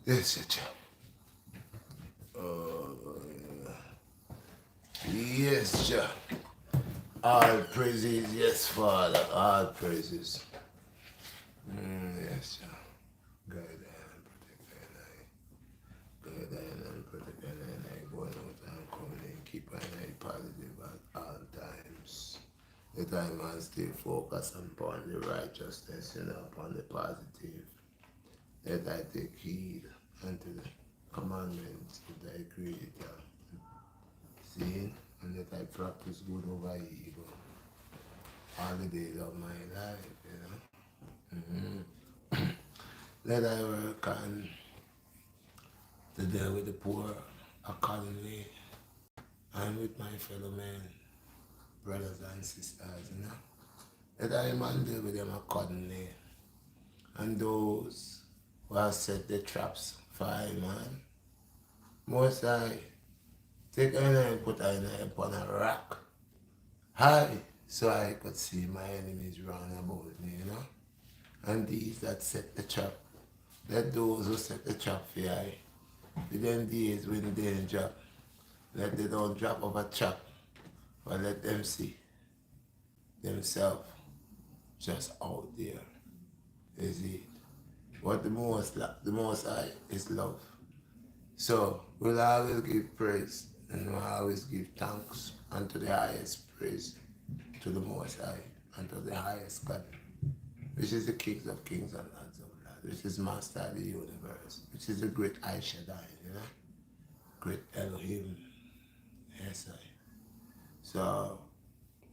Yes, Jah. Yes, Jah. All praises, yes, Father. All praises. Yes, Jah. Guide and protect and I. Guide and protect and I. Going out and coming in. Keep an eye positive at all times. Let I man stay focused upon the righteousness, upon the positive. Let I take heed unto the commandments of thy creator. See, and let I practice good over evil all the days of my life. Let I work on to deal with the poor accordingly and with my fellow men, brothers and sisters. Let I man deal with them accordingly. And those who have set the traps for I, man, most I take an eye and put an eye upon a rock high so I could see my enemies round about me. And these that set the trap, let those who set the trap for I, with them days when they drop, let they don't drop off a trap, but let them see themselves just out there. Is it? What the most high is love. So we'll always give praise and we'll always give thanks unto the highest praise, to the most high, unto the highest God, which is the kings of kings and lords of lords, which is master of the universe, which is the great I Shaddai, great Elohim. Yes, I. So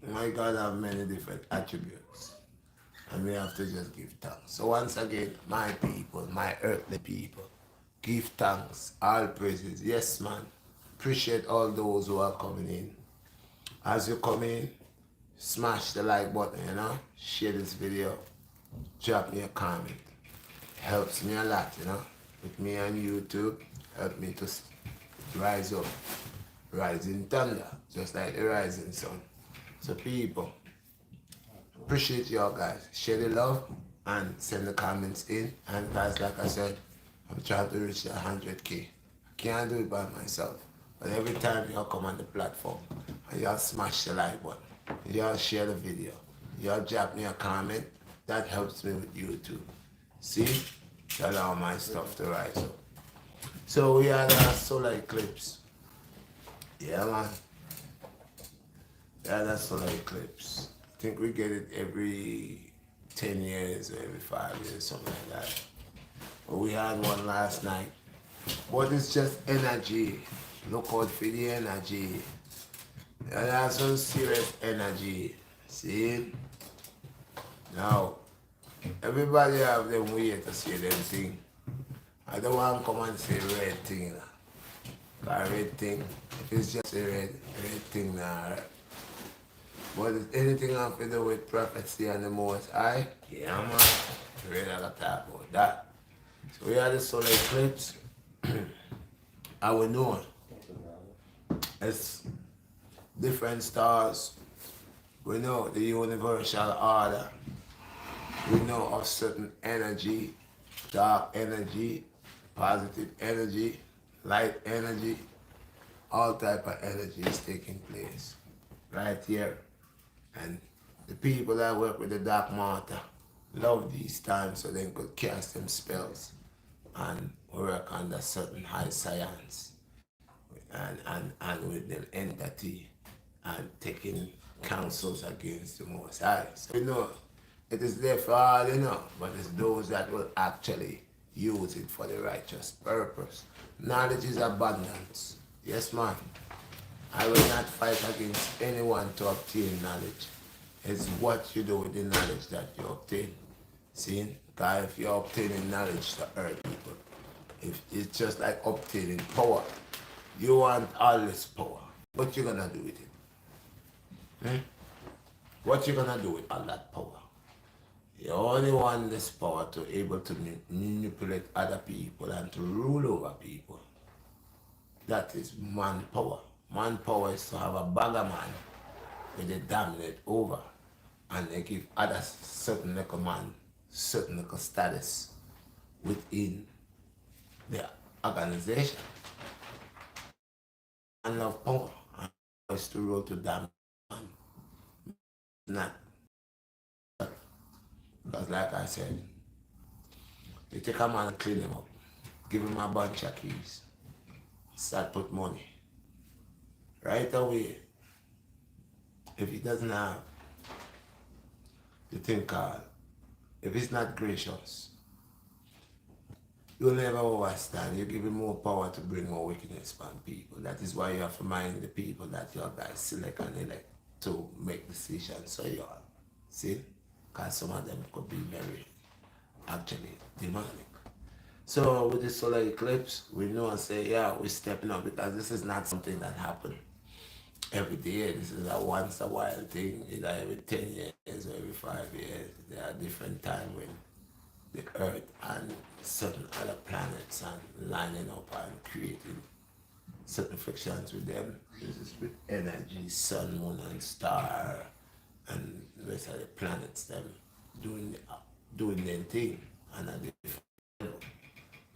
my God have many different attributes. And we have to just give thanks. So once again, my people, my earthly people, give thanks, all praises. Yes, man. Appreciate all those who are coming in. As you come in, smash the like button, share this video, drop me a comment. Helps me a lot. With me on YouTube, help me to rise up. Rising thunder, just like the rising sun. So people, appreciate y'all guys. Share the love and send the comments in. And guys, like I said, I'm trying to reach 100K. I can't do it by myself. But every time y'all come on the platform and y'all smash the like button, y'all share the video, y'all drop me a comment, that helps me with YouTube. See? To allow my stuff to rise up. So we had a solar eclipse. Yeah, man. Yeah, that's solar eclipse. I think we get it every 10 years or every 5 years, something like that. But we had one last night. But it's just energy. Look out for the energy. And that's some serious energy. See? Now, everybody have them way to say them thing. I don't want to come and say red thing. Because red thing, if it's just a red thing now. But if anything have to do with prophecy and the most high, yeah man, we really gotta talk about that. So we had the solar eclipse, and we know it's different stars. We know the universal order. We know of certain energy, dark energy, positive energy, light energy, all type of energy is taking place right here. And the people that work with the dark matter love these times so they could cast them spells and work under certain high science and with them entity and taking counsels against the Most High. So it is there for all, but it's those that will actually use it for the righteous purpose. Knowledge is abundance. Yes, man. I will not fight against anyone to obtain knowledge. It's what you do with the knowledge that you obtain. See? Because if you're obtaining knowledge to hurt people, if it's just like obtaining power. You want all this power. What you gonna do with it? What you gonna do with all that power? You only want this power to able to manipulate other people and to rule over people. That is manpower. Manpower is to have a bagger man with they dominate over and they give others certain like man, certain like status within the organization and love power and it's to roll to damn not because like I said, you take a man and clean him up, give him a bunch of keys, start put money. Right away, if he doesn't have the thing called, if he's not gracious, you'll never overstand. You give him more power to bring more wickedness upon people. That is why you have to mind the people that your guys select and elect to make decisions. So you all see, because some of them could be very actually demonic. So with the solar eclipse, we know and say, yeah, we're stepping up because this is not something that happened every day. This is a once a while thing, either every 10 years or every 5 years. There are different times when the earth and certain other planets and lining up and creating certain frictions with them. This is with energy, sun, moon and star and the rest of the planets them doing their thing and a different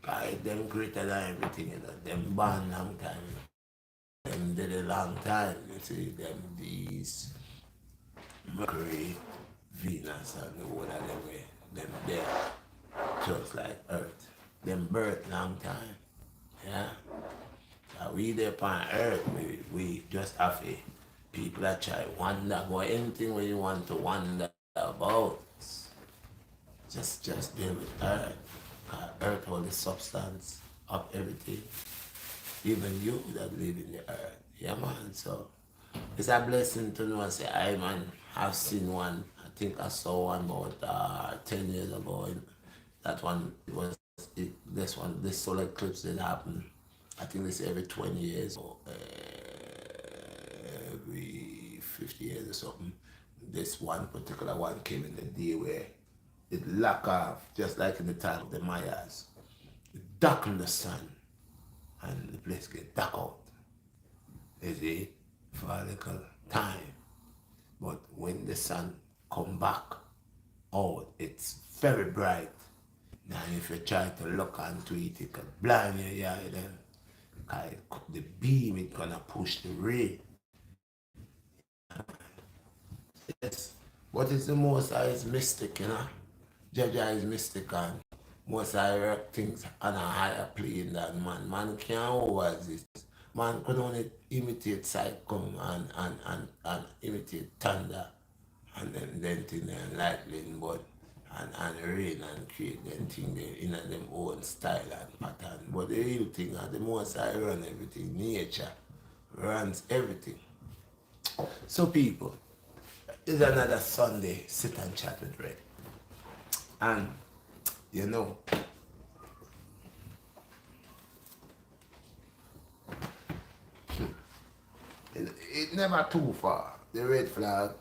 guide them greater than everything, you know, them born long time. Them did a long time, you see them these Mercury, Venus and the whole of them way, them there. Just like Earth. Them birth long time. Yeah? So we there upon Earth, we just have a people that try wonder about anything where you want to wonder about. Just deal with Earth. Earth holds the substance of everything. Even you that live in the earth. Yeah man, so it's a blessing to know. I say, I man have seen one. I think I saw one about 10 years ago. That one was this solar eclipse did happen. I think this every 20 years or every 50 years or something. This one particular one came in the day where it locked off, just like in the time of the Mayas. It darkened the sun and the place get dark out. Is it for a little time. But when the sun come back out, it's very bright. Now if you try to look onto it, it could blind your eye then. Because the beam is gonna push the ray. Yes. What is the most High is mystic, you know? Jaja is mystic and most High work things on a higher plane than man. Man can't overexist. Man could only imitate cyclone and imitate thunder and then thing and lightning, but and rain and create them thing in them own style and pattern. But the real thing are the most I run everything. Nature runs everything. So people, it's another Sunday, sit and chat with Red. And you know, it never too far. The red flag,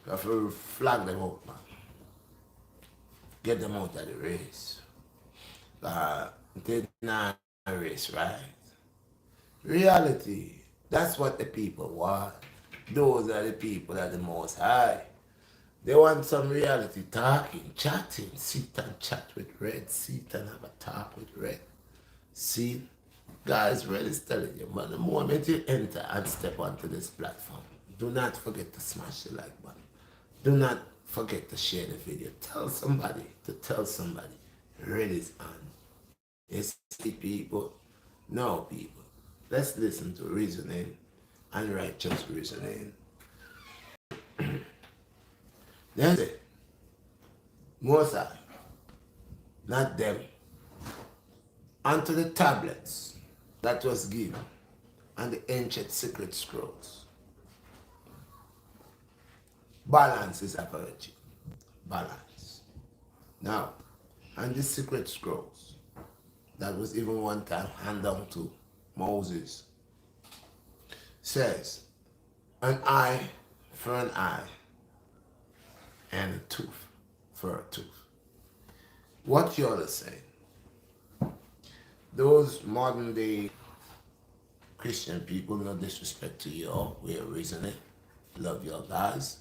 you have to flag them out, man. Get them out of the race. They're not a race, right? Reality, that's what the people want. Those are the people that are the most high. They want some reality talking, chatting. Sit and chat with Red. Sit and have a talk with Red. See, guys, Red is telling you, but the moment you enter and step onto this platform, do not forget to smash the like button. Do not forget to share the video. Tell somebody to tell somebody. Red is on. You see, people? No, people. Let's listen to reasoning and righteous reasoning. That's it. Mosai, not them. Onto the tablets that was given and the ancient secret scrolls. Balance is a virtue. Balance. Now, and the secret scrolls that was even one time handed down to Moses says, an eye for an eye and a tooth for a tooth. What y'all are saying? Those modern day Christian people, no disrespect to y'all, we are reasoning, love y'all guys.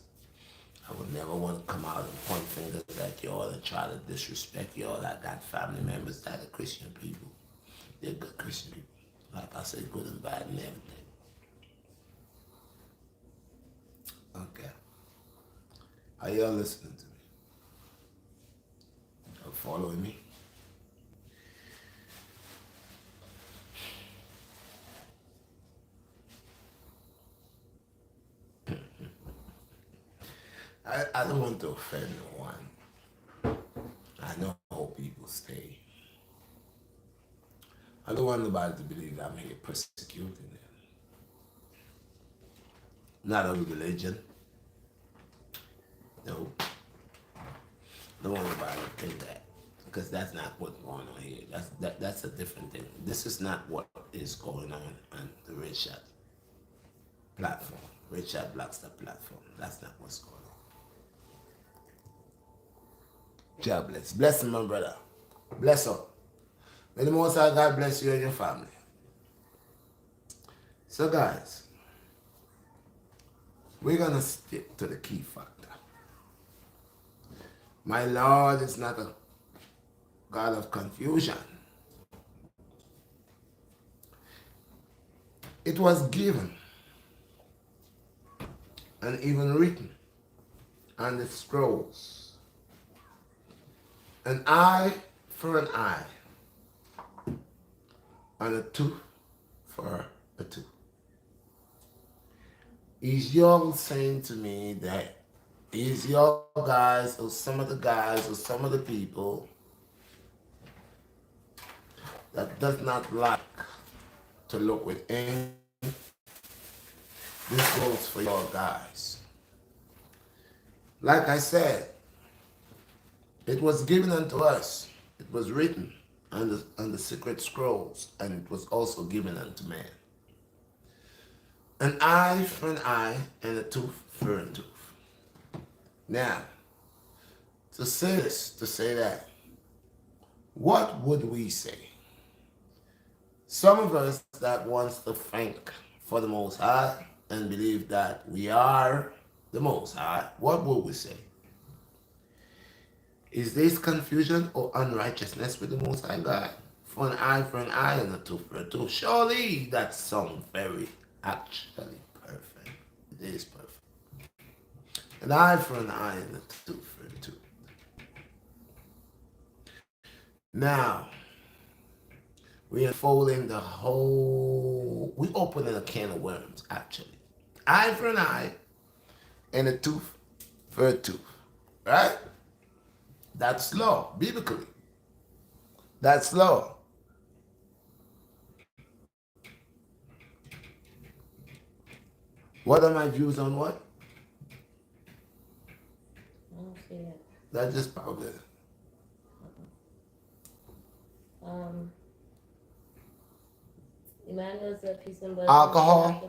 I would never want to come out and point fingers at y'all and try to disrespect y'all. I got family members that are Christian people. They're good Christian people. Like I said, good and bad and everything. Okay. Are y'all listening to me? Are following me? I don't want to offend no one. I know how people stay. I don't want nobody to believe I'm here persecuting them. Not a religion. No. I don't want nobody to think that. Because that's not what's going on here. That's a different thing. This is not what is going on the Redshot platform. Redshot BlackStar platform. That's not what's going on. God bless. Bless him, my brother. Bless him. May the Most High God bless you and your family. So guys, we're going to stick to the key factor. My Lord is not a God of confusion. It was given and even written on the scrolls. An eye for an eye, and a tooth for a tooth. Is y'all saying to me that is y'all guys or some of the guys or some of the people that does not like to look within? This goes for y'all guys. Like I said, it was given unto us. It was written on the secret scrolls, and it was also given unto man. An eye for an eye, and a tooth for a tooth. Now, to say this, to say that, what would we say? Some of us that wants to thank for the Most High and believe that we are the Most High, what would we say? Is this confusion or unrighteousness with the Most High God? For an eye and a tooth for a tooth. Surely that sounds very actually perfect. It is perfect. An eye for an eye and a tooth for a tooth. Now, we are folding the whole, we opening a can of worms actually. Eye for an eye and a tooth for a tooth. Right? That's law, biblically. That's law. What are my views on what? I don't see it. That's just probably. Emmanuel said peace and blessings. Alcohol.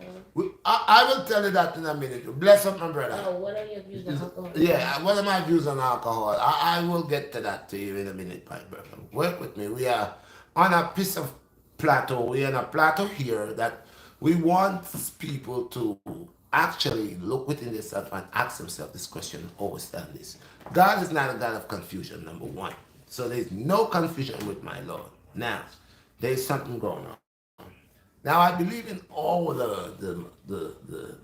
I will tell you that in a minute. Bless up, my brother. Oh, what are your views on alcohol? Yeah, what are my views on alcohol? I will get to that to you in a minute, my brother. Work with me. We are on a piece of plateau. We are on a plateau here that we want people to actually look within themselves and ask themselves this question, understand this. God is not a God of confusion, number one. So there's no confusion with my Lord. Now, there's something going on. Now I believe in all the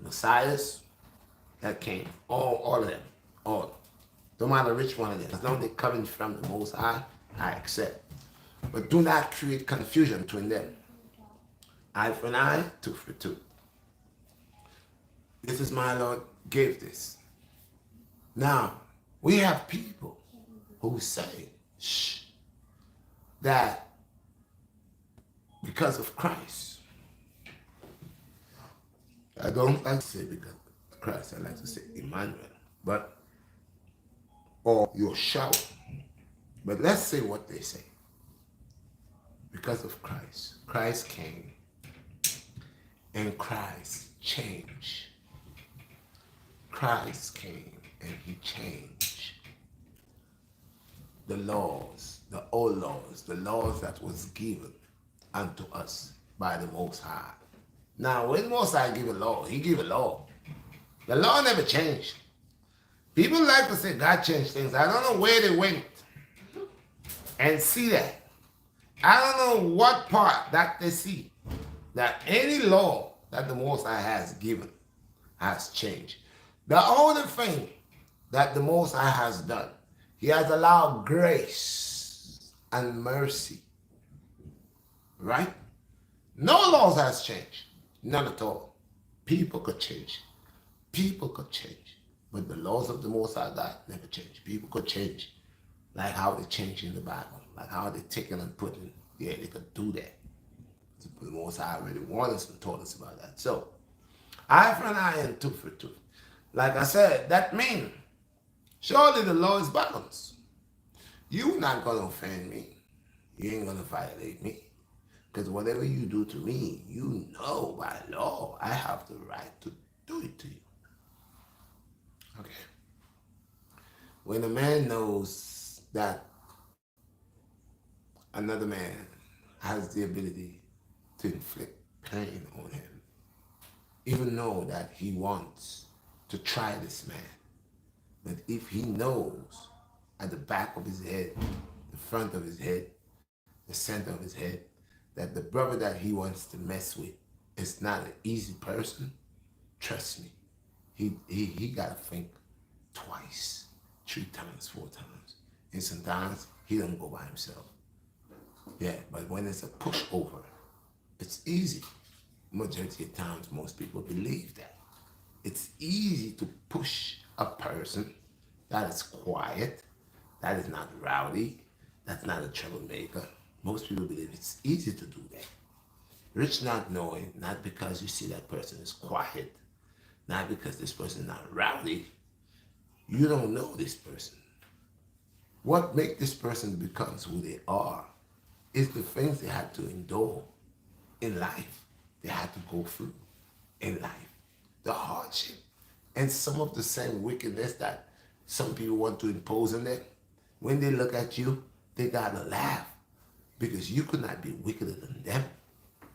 messiahs that came, all of them, all. No matter which one of them, as long as they're coming from the Most High, I accept. But do not create confusion between them. Eye for an eye, tooth for tooth. This is my Lord gave this. Now, we have people who say, that because of Christ, I don't like to say because of Christ, I like to say Emmanuel, but, or Yeshua. But let's say what they say. Because of Christ. Christ came and Christ changed. Christ came and he changed the laws, the old laws, the laws that was given unto us by the Most High. Now, when Most High give a law, he give a law. The law never changed. People like to say God changed things. I don't know where they went and see that. I don't know what part that they see that any law that the Most High has given has changed. The only thing that the Most High has done, He has allowed grace and mercy, right? No laws has changed, none at all. People could change, people could change, but the laws of the Most High God never change. People could change, like how they change in the Bible, like how they taking and putting. Yeah, they could do that. The Most High already warned us and told us about that. So, eye for an eye and tooth for tooth. Like I said, that means surely the law is balanced. You're not going to offend me. You ain't going to violate me. Because whatever you do to me, you know by law, I have the right to do it to you. Okay. When a man knows that another man has the ability to inflict pain on him, even know that he wants to try this man, but if he knows at the back of his head, the front of his head, the center of his head, that the brother that he wants to mess with is not an easy person, trust me, he gotta think twice, 3 times, 4 times. And sometimes he don't go by himself. Yeah, but when it's a pushover, it's easy. Majority of times, most people believe that. It's easy to push a person that is quiet, that is not rowdy, that's not a troublemaker. Most people believe it's easy to do that. Rich not knowing, not because you see that person is quiet, not because this person is not rowdy. You don't know this person. What makes this person becomes who they are is the things they had to endure in life. They had to go through in life. The hardship. And some of the same wickedness that some people want to impose on them. When they look at you, they gotta laugh because you could not be wickeder than them.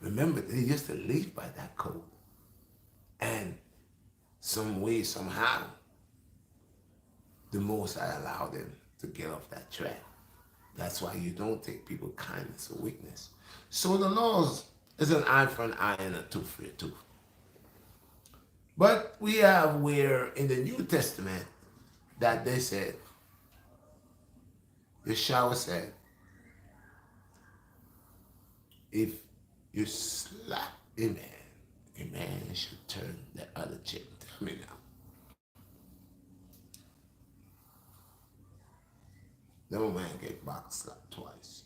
Remember, they used to live by that code. And some way, somehow, the Most I allow them to get off that track. That's why you don't take people kindness or weakness. So the laws is an eye for an eye and a tooth for a tooth. But we have where in the New Testament that they said, Yeshua said, if you slap a man should turn the other cheek. Tell me now. No man get box slapped twice.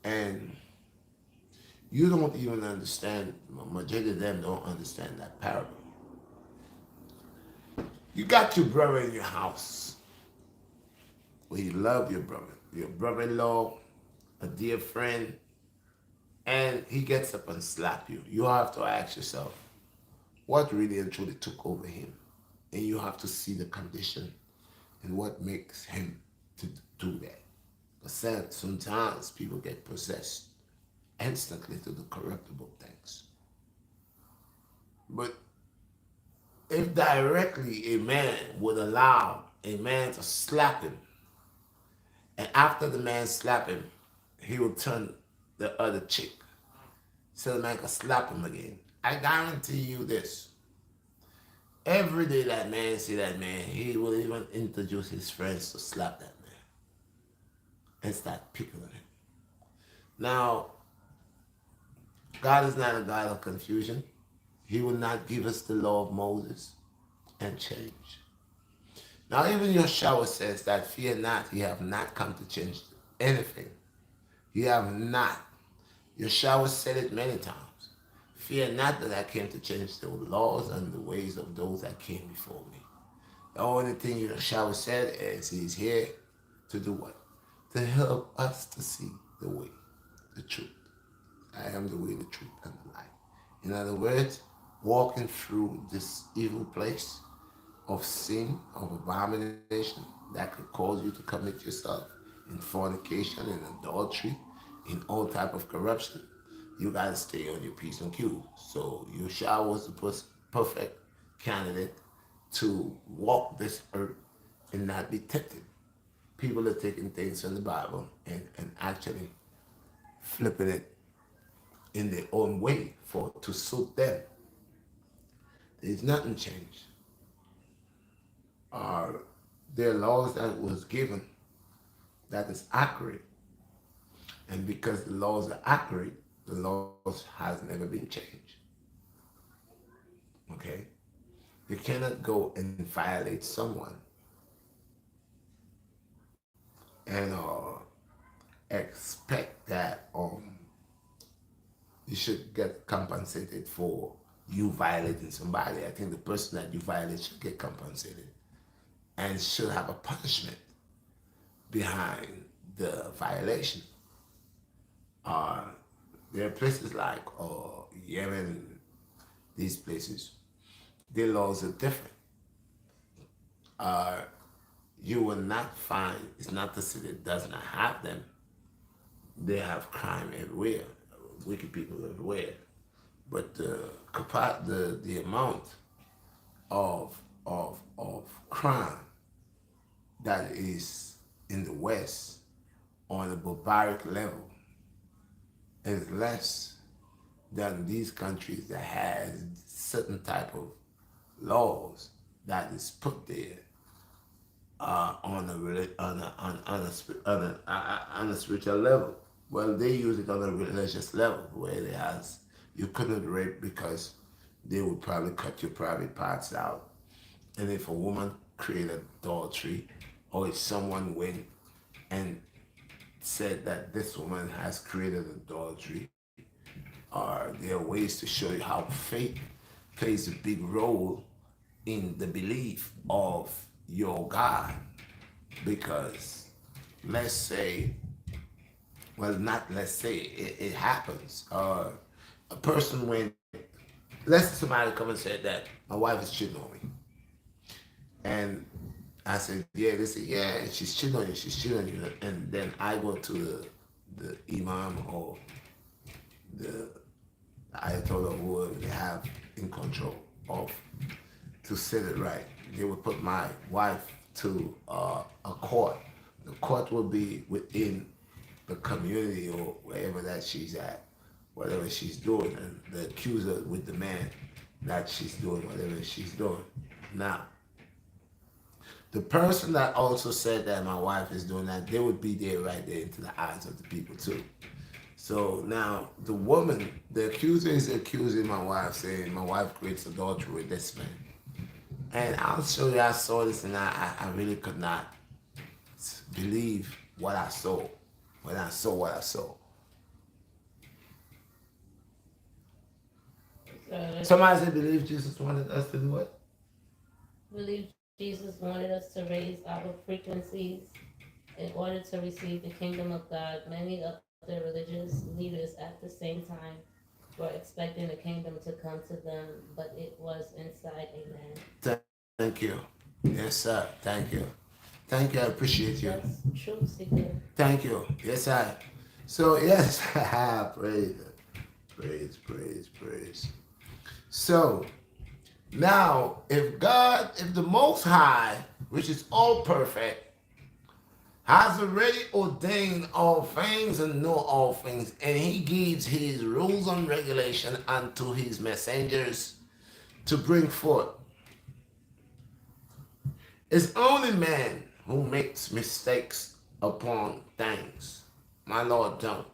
And you don't even understand, majority of them don't understand that parable. You got your brother in your house where you love your brother-in-law, a dear friend, and he gets up and slap you. You have to ask yourself, what really and truly took over him? And you have to see the condition and what makes him to do that. Because sometimes people get possessed instantly to the corruptible things. But if directly a man would allow a man to slap him, and after the man slap him, he will turn the other cheek, so the man can slap him again. I guarantee you this. Every day that man see that man, he will even introduce his friends to slap that man and start picking on him. Now, God is not a God of confusion. He will not give us the law of Moses and change. Now, even Yeshua says that fear not, he have not come to change anything. He have not. Yeshua said it many times. Fear not that I came to change the laws and the ways of those that came before me. The only thing Yeshua said is he's here to do what? To help us to see the way, the truth. I am the way, the truth, and the life. In other words, walking through this evil place of sin, of abomination that could cause you to commit yourself in fornication, in adultery, in all type of corruption, you gotta stay on your P's and Q's. So Yeshua was the perfect candidate to walk this earth and not be tempted. People are taking things from the Bible and actually flipping it in their own way for to suit them. There's nothing changed. Uh, there are laws that was given that is accurate, and because the laws are accurate, the laws has never been changed. Okay, you cannot go and violate someone and expect that you should get compensated for you violating somebody. I think the person that you violate should get compensated and should have a punishment behind the violation. Uh, there are places like Yemen, these places, their laws are different. Uh, you will not find, it's not the city that does not have them. They have crime everywhere, wicked people everywhere. But the amount of crime that is in the West on a barbaric level is less than these countries that has certain type of laws that is put there on a spiritual level. Well, they use it on a religious level where it has you couldn't rape because they would probably cut your private parts out. And if a woman created adultery, or if someone went and said that this woman has created adultery, there are ways to show you how faith plays a big role in the belief of your God. Because let's say, well, not let's say, it happens. A person went, let's say somebody come and said that my wife is cheating on me. And I said, yeah, they say, yeah, she's cheating on you, she's cheating on you. And then I go to the imam or the ayatollah, whoever they have in control of, to set it right. They would put my wife to a court. The court will be within the community or wherever that she's at, whatever she's doing, and the accuser with the man that she's doing whatever she's doing. Now, the person that also said that my wife is doing that, they would be there right there into the eyes of the people too. So now the woman, the accuser is accusing my wife, saying my wife creates adultery with this man. And I'll show you, I saw this and I really could not believe what I saw when I saw what I saw. Somebody said, believe Jesus wanted us to do what? Believe Jesus wanted us to raise our frequencies in order to receive the kingdom of God. Many other religious leaders at the same time were expecting the kingdom to come to them, but it was inside a man. Thank you. Yes, sir. Thank you. Thank you. I appreciate you. That's true, Seeker. Thank you. Yes, I. So, yes, praise, praise, praise, praise. So, now, if the Most High, which is all perfect, has already ordained all things and know all things, and he gives his rules and regulation unto his messengers to bring forth, it's only man who makes mistakes upon things. My Lord don't.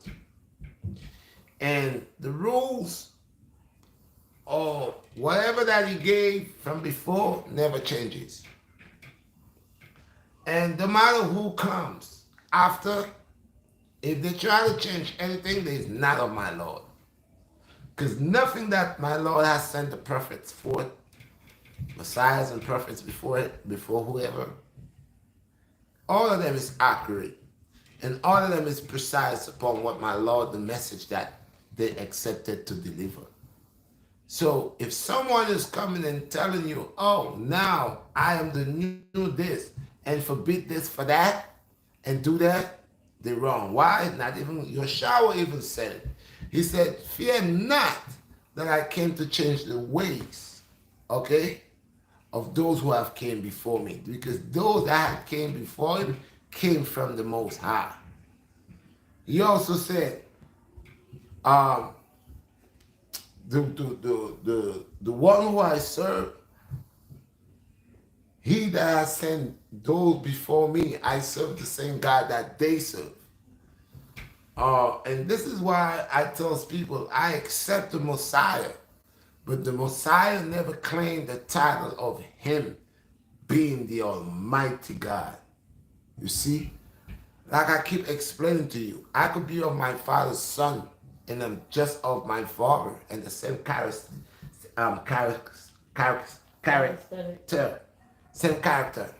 And the rules or whatever that he gave from before never changes. And no matter who comes after, if they try to change anything, it's not of my Lord. Because nothing that my Lord has sent the prophets forth, messiahs and prophets before whoever, all of them is accurate. And all of them is precise upon what my Lord, the message that they accepted to deliver. So if someone is coming and telling you, oh, now I am the new this, and forbid this for that, and do that, they're wrong. Why? Not even, Yeshua even said it. He said, fear not that I came to change the ways, okay, of those who have came before me. Because those that had came before him came from the Most High. He also said, Um, the one who I serve, he that has sent those before me, I serve the same God that they serve. And this is why I tell people I accept the Messiah, but the Messiah never claimed the title of him being the Almighty God. You see, like I keep explaining to you, I could be of my father's son, and I'm just of my father, and the same character, character, same character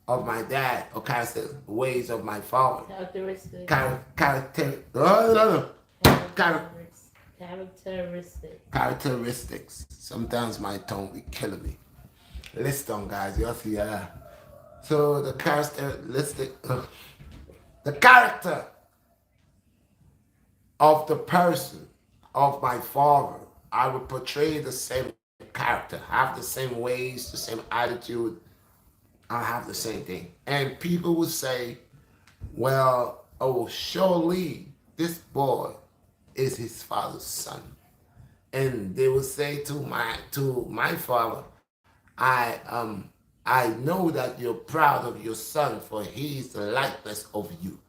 of my dad, or character ways of my father. Characteristics. Character, no. Characteristics. Characteristics. Sometimes my tongue be killing me. Listen, guys, you see, so the characteristic, the character of the person of my father, I would portray the same character, have the same ways, the same attitude. I have the same thing, and people would say, "Well, oh, surely this boy is his father's son," and they would say to my father, I know that you're proud of your son, for he is the likeness of you.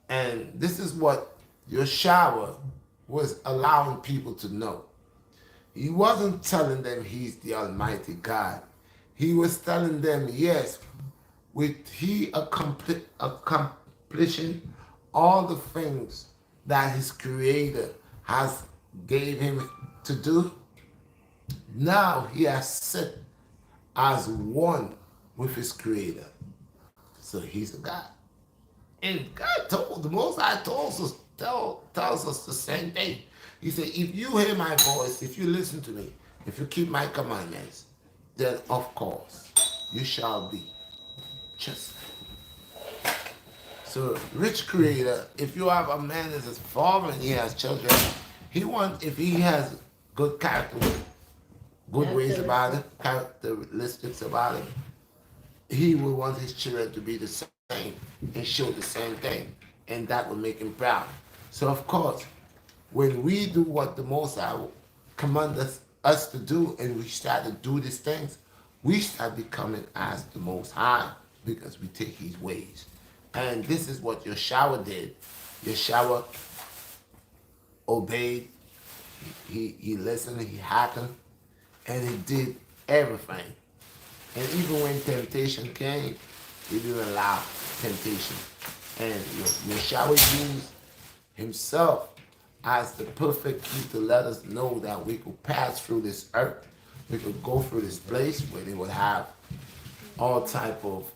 And this is what Yeshua was allowing people to know. He wasn't telling them he's the Almighty God. He was telling them, yes, with he accomplishing all the things that his creator has gave him to do, now he has set as one with his creator. So he's a God. And God told, the Most High tells us the same thing. He said, if you hear my voice, if you listen to me, if you keep my commandments, then of course you shall be just. So rich creator, if you have a man as his father and he has children, he wants, if he has good character, good ways about it, characteristics about it, he will want his children to be the same and show the same thing, and that will make him proud. So of course, when we do what the Most High command us to do, and we start to do these things, we start becoming as the Most High because we take His ways. And this is what Yeshua did. Yeshua obeyed. He listened. He hearkened, and he did everything. And even when temptation came, he didn't allow temptation. And Yeshua used himself as the perfect key to let us know that we could pass through this earth. We could go through this place where they would have all type of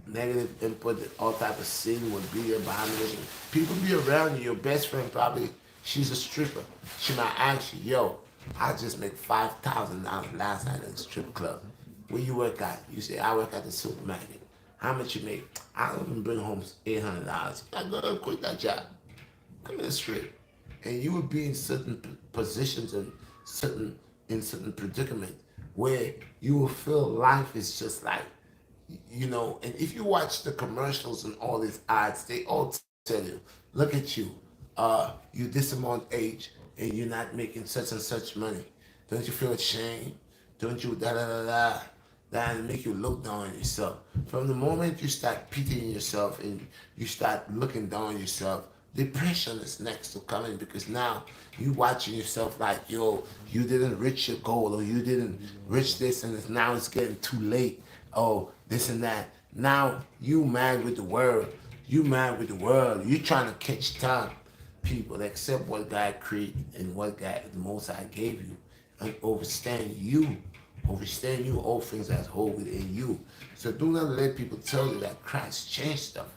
negative input, all type of sin would be abomination. People be around you. Your best friend probably, she's a stripper. She might ask you, yo, I just make $5,000 last night at the strip club. Where you work at? You say, I work at the supermarket. How much you make? I don't even bring home $800. I go quit that job. Come here straight. And you would be in certain positions and certain predicaments where you will feel life is just like, and if you watch the commercials and all these ads, they all tell you, look at you, you this amount of age and you're not making such and such money. Don't you feel ashamed? Don't you da da da da? That make you look down on yourself. From the moment you start pitying yourself and you start looking down on yourself, depression is next to coming because now you watching yourself like, yo, you didn't reach your goal or you didn't reach this and now it's getting too late. Oh, this and that. Now you mad with the world. You mad with the world. You trying to catch time. People accept what God created and what God, the Most High gave you, and understand you all things that hold within you. So do not let people tell you that Christ changed stuff.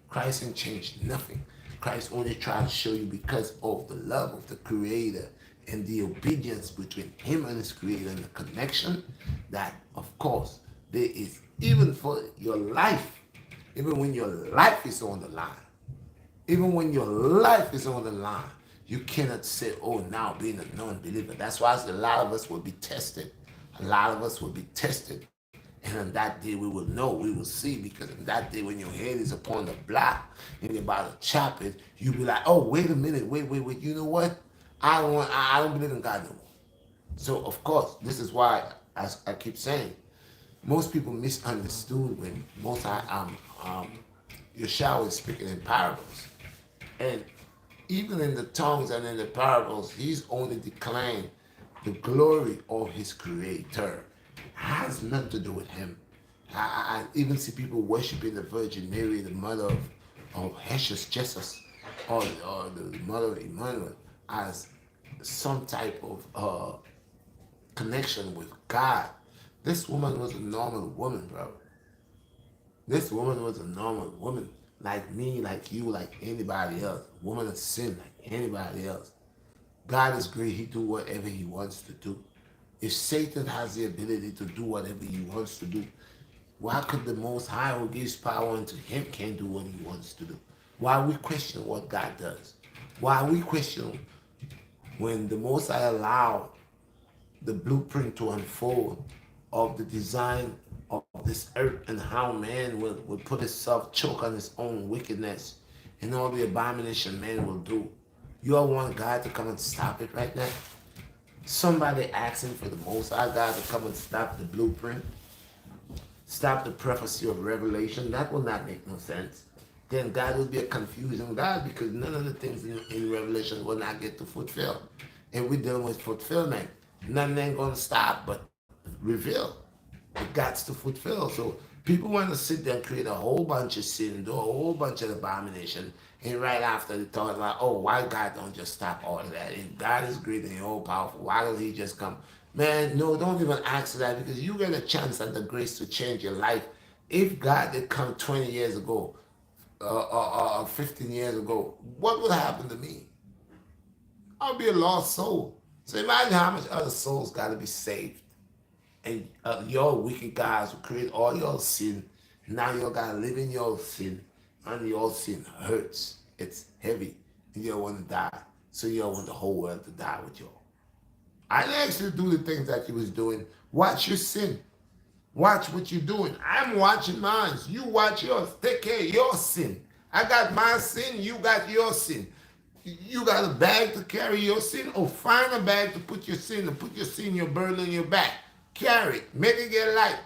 Christ ain't changed nothing. Christ only tried to show you because of the love of the Creator and the obedience between Him and His Creator and the connection that, of course, there is even for your life, even when your life is on the line. Even when your life is on the line, you cannot say, oh, now being a non-believer. That's why a lot of us will be tested. A lot of us will be tested. And on that day, we will know, we will see, because on that day, when your head is upon the block and you're about to chop it, you'll be like, oh, wait a minute, wait. You know what? I don't believe in God no more. So of course, this is why, as I keep saying, most people misunderstood when Yeshua is speaking in parables, and even in the tongues and in the parables, he's only declaring the glory of his creator. It has nothing to do with him. I even see people worshiping the Virgin Mary, the mother of Jesus, or the mother of Emmanuel, as some type of connection with God. This woman was a normal woman, bro. This woman was a normal woman, like me, like you, like anybody else. Woman of sin, like anybody else. God is great. He do whatever he wants to do. If Satan has the ability to do whatever he wants to do, why could the Most High, who gives power unto him, can't do what he wants to do? Why we question what God does? Why we question when the Most High allowed the blueprint to unfold of the design of this earth and how man will put himself choke on his own wickedness and all the abomination man will do. You all want God to come and stop it right now? Somebody asking for the Most High God to come and stop the blueprint, stop the prophecy of Revelation. That will not make no sense. Then God will be a confusing God because none of the things in Revelation will not get to fulfill. And we're dealing with fulfillment. Nothing ain't going to stop but reveal. It got to fulfill. So people want to sit there and create a whole bunch of sin, do a whole bunch of abomination, and right after they thought like, oh, why God don't just stop all of that? If God is great and all powerful, why don't he just come? Man, no, don't even ask that because you get a chance and the grace to change your life. If God did come 20 years ago, 15 years ago, what would happen to me? I'll be a lost soul. So imagine how much other souls got to be saved. And your wicked guys will create all your sin. Now you got to live in your sin. And your sin hurts. It's heavy. And you don't want to die. So you don't want the whole world to die with you. I didn't actually do the things that you was doing. Watch your sin. Watch what you're doing. I'm watching mine. You watch yours. Take care of your sin. I got my sin. You got your sin. You got a bag to carry your sin, or find a bag to put your sin, and put your sin, your burden on your back. Carry it. Make it get light.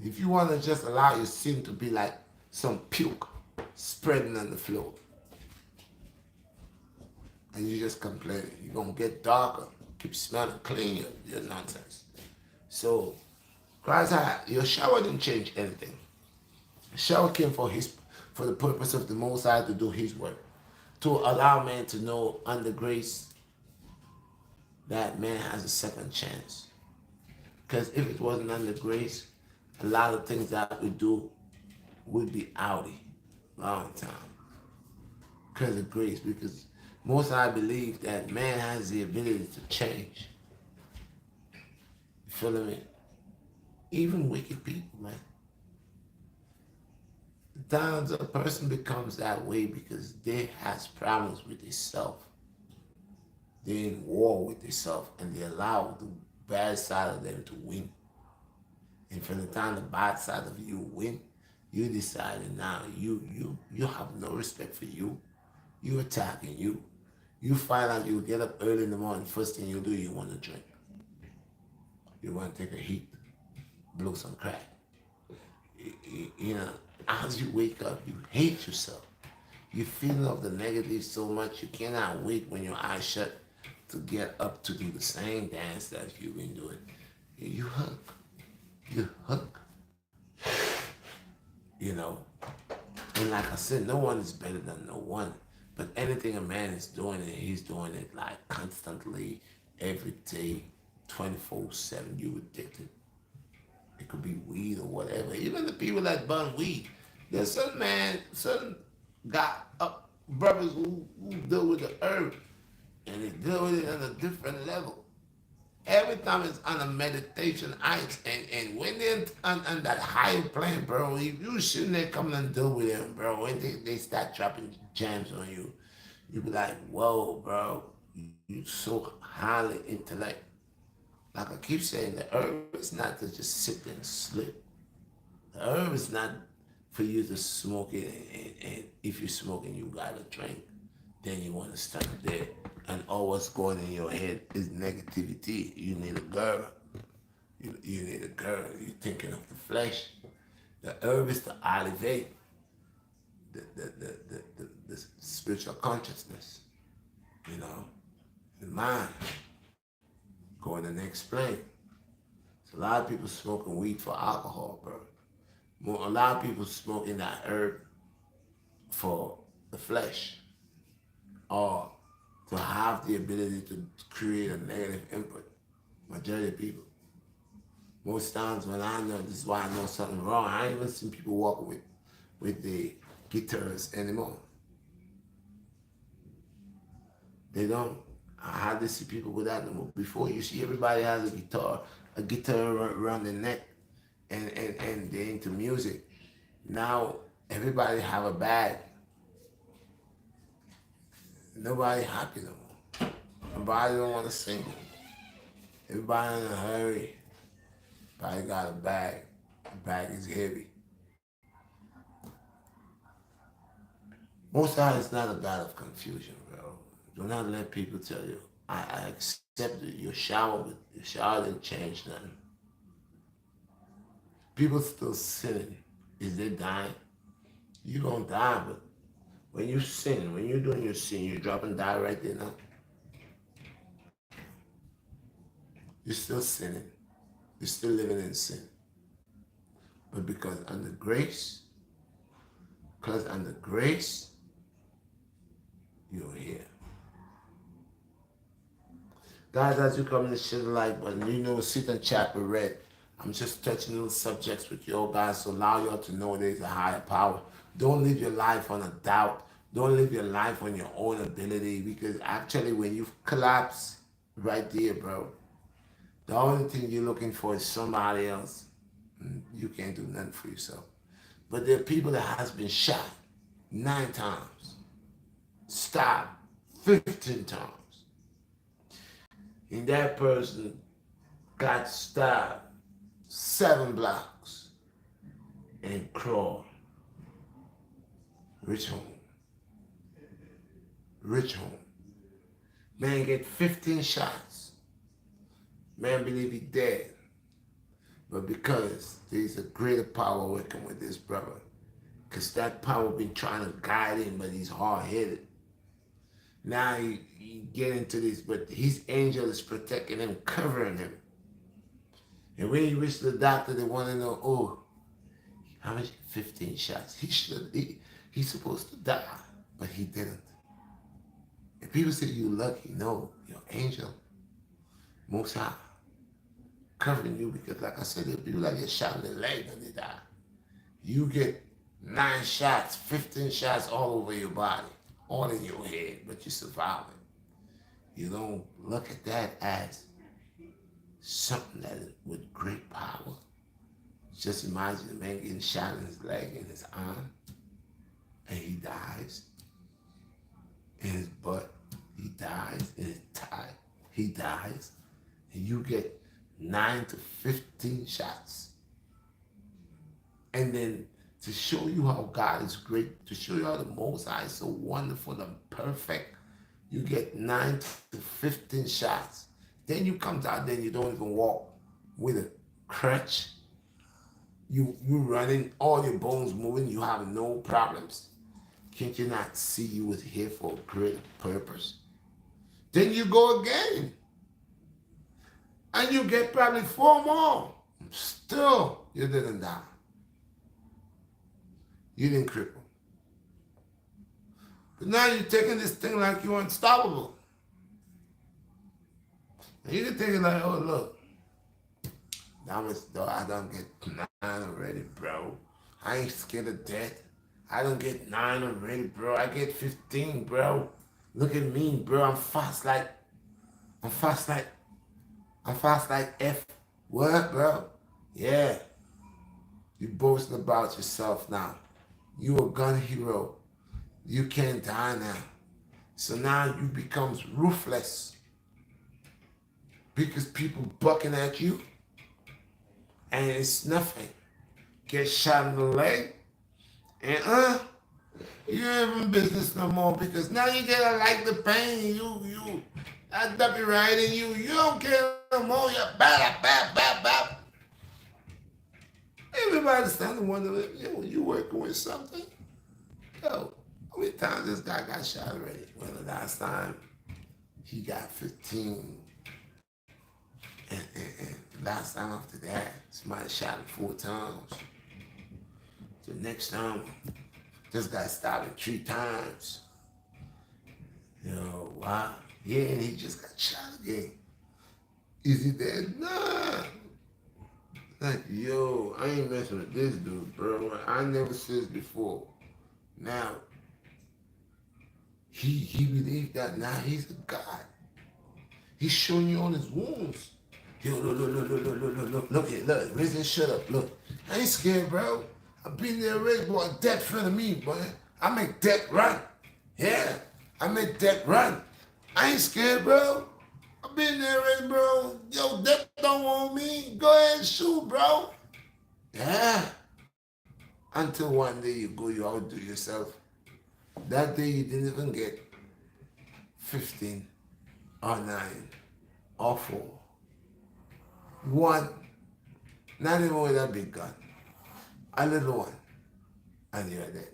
If you want to just allow your sin to be like some puke spreading on the floor, and you just complain, you're going to get darker. Keep smelling clean, your nonsense. So, Christ, your shower didn't change anything. The shower came for the purpose of the Most High to do his work, to allow man to know under grace that man has a second chance. Because if it wasn't under grace, a lot of things that we do would be outy long time. Because of grace, because most I believe that man has the ability to change. You feel me? Even wicked people, man. Sometimes a person becomes that way because they has problems with themselves. They're in war with themselves and they allow the bad side of them to win. And from the time the bad side of you win, you decided now you have no respect for you. You attacking you. You find out you get up early in the morning, first thing you do, you want to drink. You want to take a heat, blow some crack. You know, as you wake up, you hate yourself. You're feeling of the negative so much you cannot wait when your eyes shut to get up to do the same dance that you've been doing. You hug. You hug. You know. And like I said, no one is better than no one. But anything a man is doing, and he's doing it like constantly, every day, 24/7, you addicted. It could be weed or whatever. Even the people that burn weed, there's certain got up brothers who deal with the herb, and they deal with it on a different level. Every time it's on a meditation ice, and when they're on that higher plane, bro, if you sitting there coming and deal with them, bro, when they start dropping jams on you, you be like, whoa, bro, you so highly intellect. Like I keep saying, the herb is not to just sit there and slip. The herb is not for you to smoke it, and if you're smoking, you gotta drink. then you want to stand there and all what's going in your head is negativity. You need a girl. You need a girl. You're thinking of the flesh. The herb is to elevate the spiritual consciousness, you know, the mind, going the next plane. So a lot of people smoking weed for alcohol, bro. A lot of people smoking that herb for the flesh, or to have the ability to create a negative input. Majority of people. Most times when I know, this is why I know something wrong, I ain't even seen people walking with the guitars anymore. They don't. I hardly see people with that no more. Before, you see everybody has a guitar around their neck, and they're into music. Now everybody have a bag. Nobody happy no more. Nobody don't want to sing. Everybody in a hurry. Everybody got a bag. The bag is heavy. Most God is not a God of confusion, bro. Do not let people tell you, I accept it. Your shower didn't change nothing. People still sinning. Is they dying? You gonna die, but when you sin, when you're doing your sin, you're dropping die right there now. You're still sinning. You're still living in sin. But because under grace, you're here. Guys, as you come in the shit light, but you know, sit and chat with Red. I'm just touching little subjects with you guys to allow y'all to know there's a higher power. Don't live your life on a doubt. Don't live your life on your own ability, because actually when you collapse right there, bro, the only thing you're looking for is somebody else. You can't do nothing for yourself. But there are people that has been shot 9 times, stabbed 15 times. And that person got stabbed 7 blocks and crawled. Rich home. Man get 15 shots. Man believe he dead. But because there's a greater power working with this brother, because that power been trying to guide him, but he's hard-headed. Now he get into this, but his angel is protecting him, covering him. And when he reached the doctor, they want to know, oh, how much? 15 shots. He's supposed to die, but he didn't. And people say you lucky. No, your angel, Most High, covering you, because like I said, there are people that get shot in the leg and they die. You get 9 shots, 15 shots all over your body, all in your head, but you're surviving. You don't look at that as something that is with great power. Just imagine a man getting shot in his leg and his arm, and he dies. In his butt, he dies. In his thigh, he dies. And you get 9 to 15 shots. And then to show you how God is great, to show you how the Most High is so wonderful and perfect, you get 9 to 15 shots. Then you come out there and you don't even walk with a crutch. You running, all your bones moving, you have no problems. Can't you not see you was here for a great purpose? Then you go again. And you get probably 4 more. Still, you didn't die. You didn't cripple. But now you're taking this thing like you're unstoppable. And you can take it like, oh, look. I don't get 9 already, bro. I ain't scared of death. I don't get 9 already, bro. I get 15, bro. Look at me, bro. I'm fast like F. What, bro? Yeah. You boasting about yourself now. You a gun hero. You can't die now. So now you becomes ruthless. Because people bucking at you. And it's nothing. Get shot in the leg. And You ain't in business no more because now you gotta like the pain. That duppy right in you. You don't care no more. You're bad. Everybody's starting to wonder, you working with something? Yo, how many times this guy got shot already? Well, the last time he got 15. And last time after that, somebody shot him 4 times. The next time, this guy stabbed him 3 times. Why? Yeah, and he just got shot again. Is he dead? Nah. Like, yo, I ain't messing with this dude, bro. I never said this before. Now, he believed that now he's a God. He's showing you all his wounds. Yo, look, Risen, shut up, look. I ain't scared, bro. I've been there already, boy. Death front of me, boy. I make death run. Yeah, I make death run. I ain't scared, bro. I've been there already, bro. Yo, death don't want me. Go ahead and shoot, bro. Yeah. Until one day you outdo yourself. That day you didn't even get 15 or 9 or 4. One, not even with that big gun. A little one. And you're dead.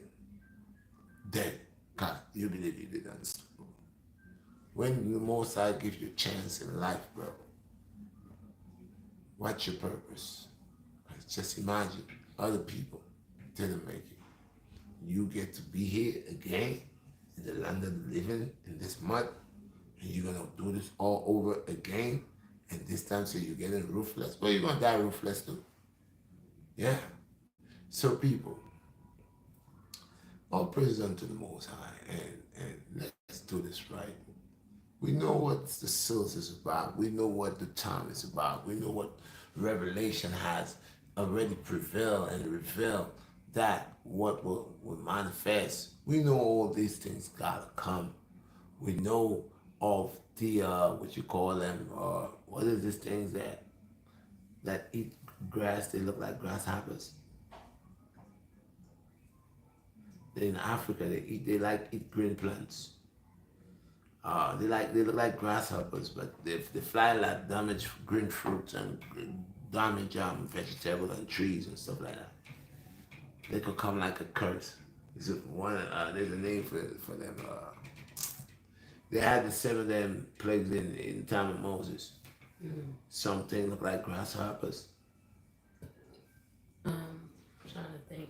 Dead. God, you believe you did unstoppable. When the Most High gives you a chance in life, bro, what's your purpose? Just imagine other people didn't make it. You get to be here again in the land of the living, in this mud, and you're going to do this all over again, and this time so you're getting ruthless. Well, you're going to die ruthless too. Yeah. So people, all praise unto the Most High, and let's do this right. We know what the seals is about. We know what the time is about. We know what Revelation has already prevailed and revealed that what will manifest. We know all these things gotta come. We know of the what you call them, what is these things that eat grass? They look like grasshoppers. In Africa, they like eat green plants. They look like grasshoppers, but they fly like damage green fruits and damage vegetables and trees and stuff like that. They could come like a curse. There's a name for them. They had the 7 of them plagues in the time of Moses. Something look like grasshoppers. Trying to think.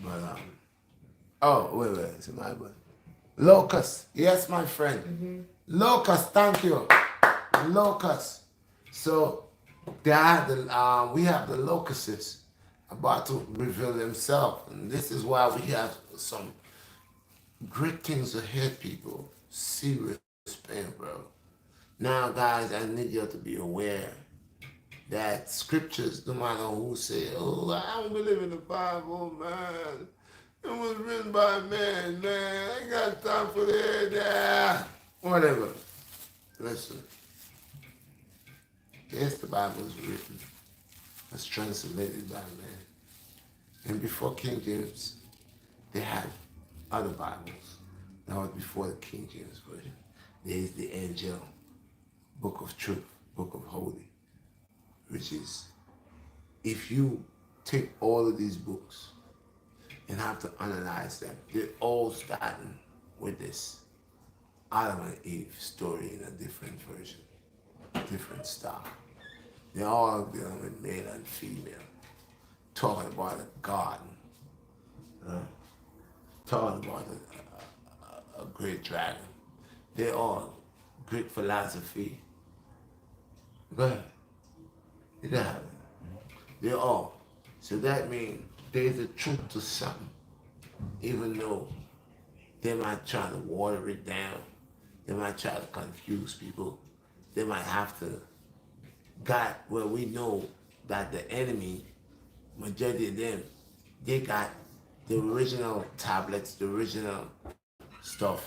But wait, it's my boy. Locust, yes, my friend. Locust, thank you. Locust. So we have the locusts about to reveal themselves, and this is why we have some great things ahead, people. Serious pain, bro. Now, guys, I need you to be aware that scriptures, no matter who say, "Oh, I don't believe in the Bible, man. It was written by man. I ain't got time for that." Whatever. Listen. Yes, the Bible is written. It's translated by man. And before King James, they had other Bibles. That was before the King James Version. There is the Angel, Book of Truth, Book of Holy, which is, if you take all of these books and have to analyze them, they're all starting with this Adam and Eve story in a different version, different style. They're all dealing with male and female, talking about a garden, talking about a great dragon. They're all Greek philosophy. Go ahead. You don't have it. They're all. So that means there's a truth to something, even though they might try to water it down. They might try to confuse people. They might have to got where we know that the enemy, majority of them, they got the original tablets, the original stuff,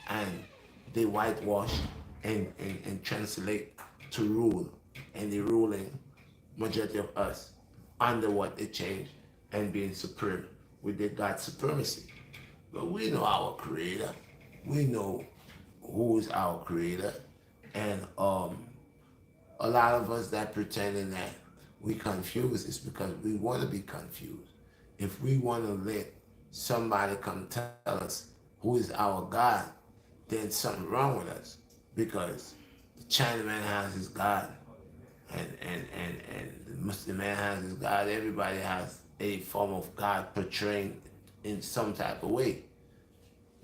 and they whitewash and translate to rule. And the ruling majority of us under what they change and being supreme with their God supremacy. But we know our creator. We know who is our creator. And a lot of us that pretending that we confused is because we want to be confused. If we want to let somebody come tell us who is our God, then something wrong with us. Because the Chinaman has his God, and the Muslim man has his God. Everybody has a form of God portraying in some type of way.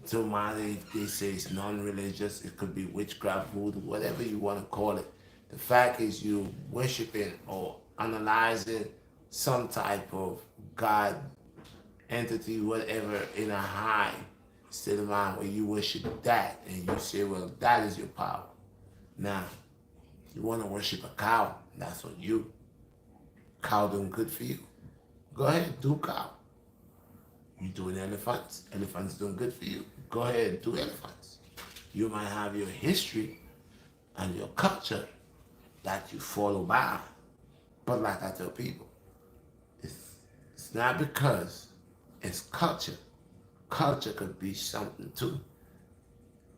So matter if they say it's non-religious, it could be witchcraft, voodoo, whatever you want to call it. The fact is you worshiping or analyzing some type of God entity, whatever, in a high state of mind where you worship that and you say, well, that is your power. Now, you want to worship a cow, that's on you. Cow doing good for you. Go ahead, do cow. You doing elephants. Elephants doing good for you. Go ahead and do elephants. You might have your history and your culture that you follow by. But like I tell people, it's not because it's culture. Culture could be something too.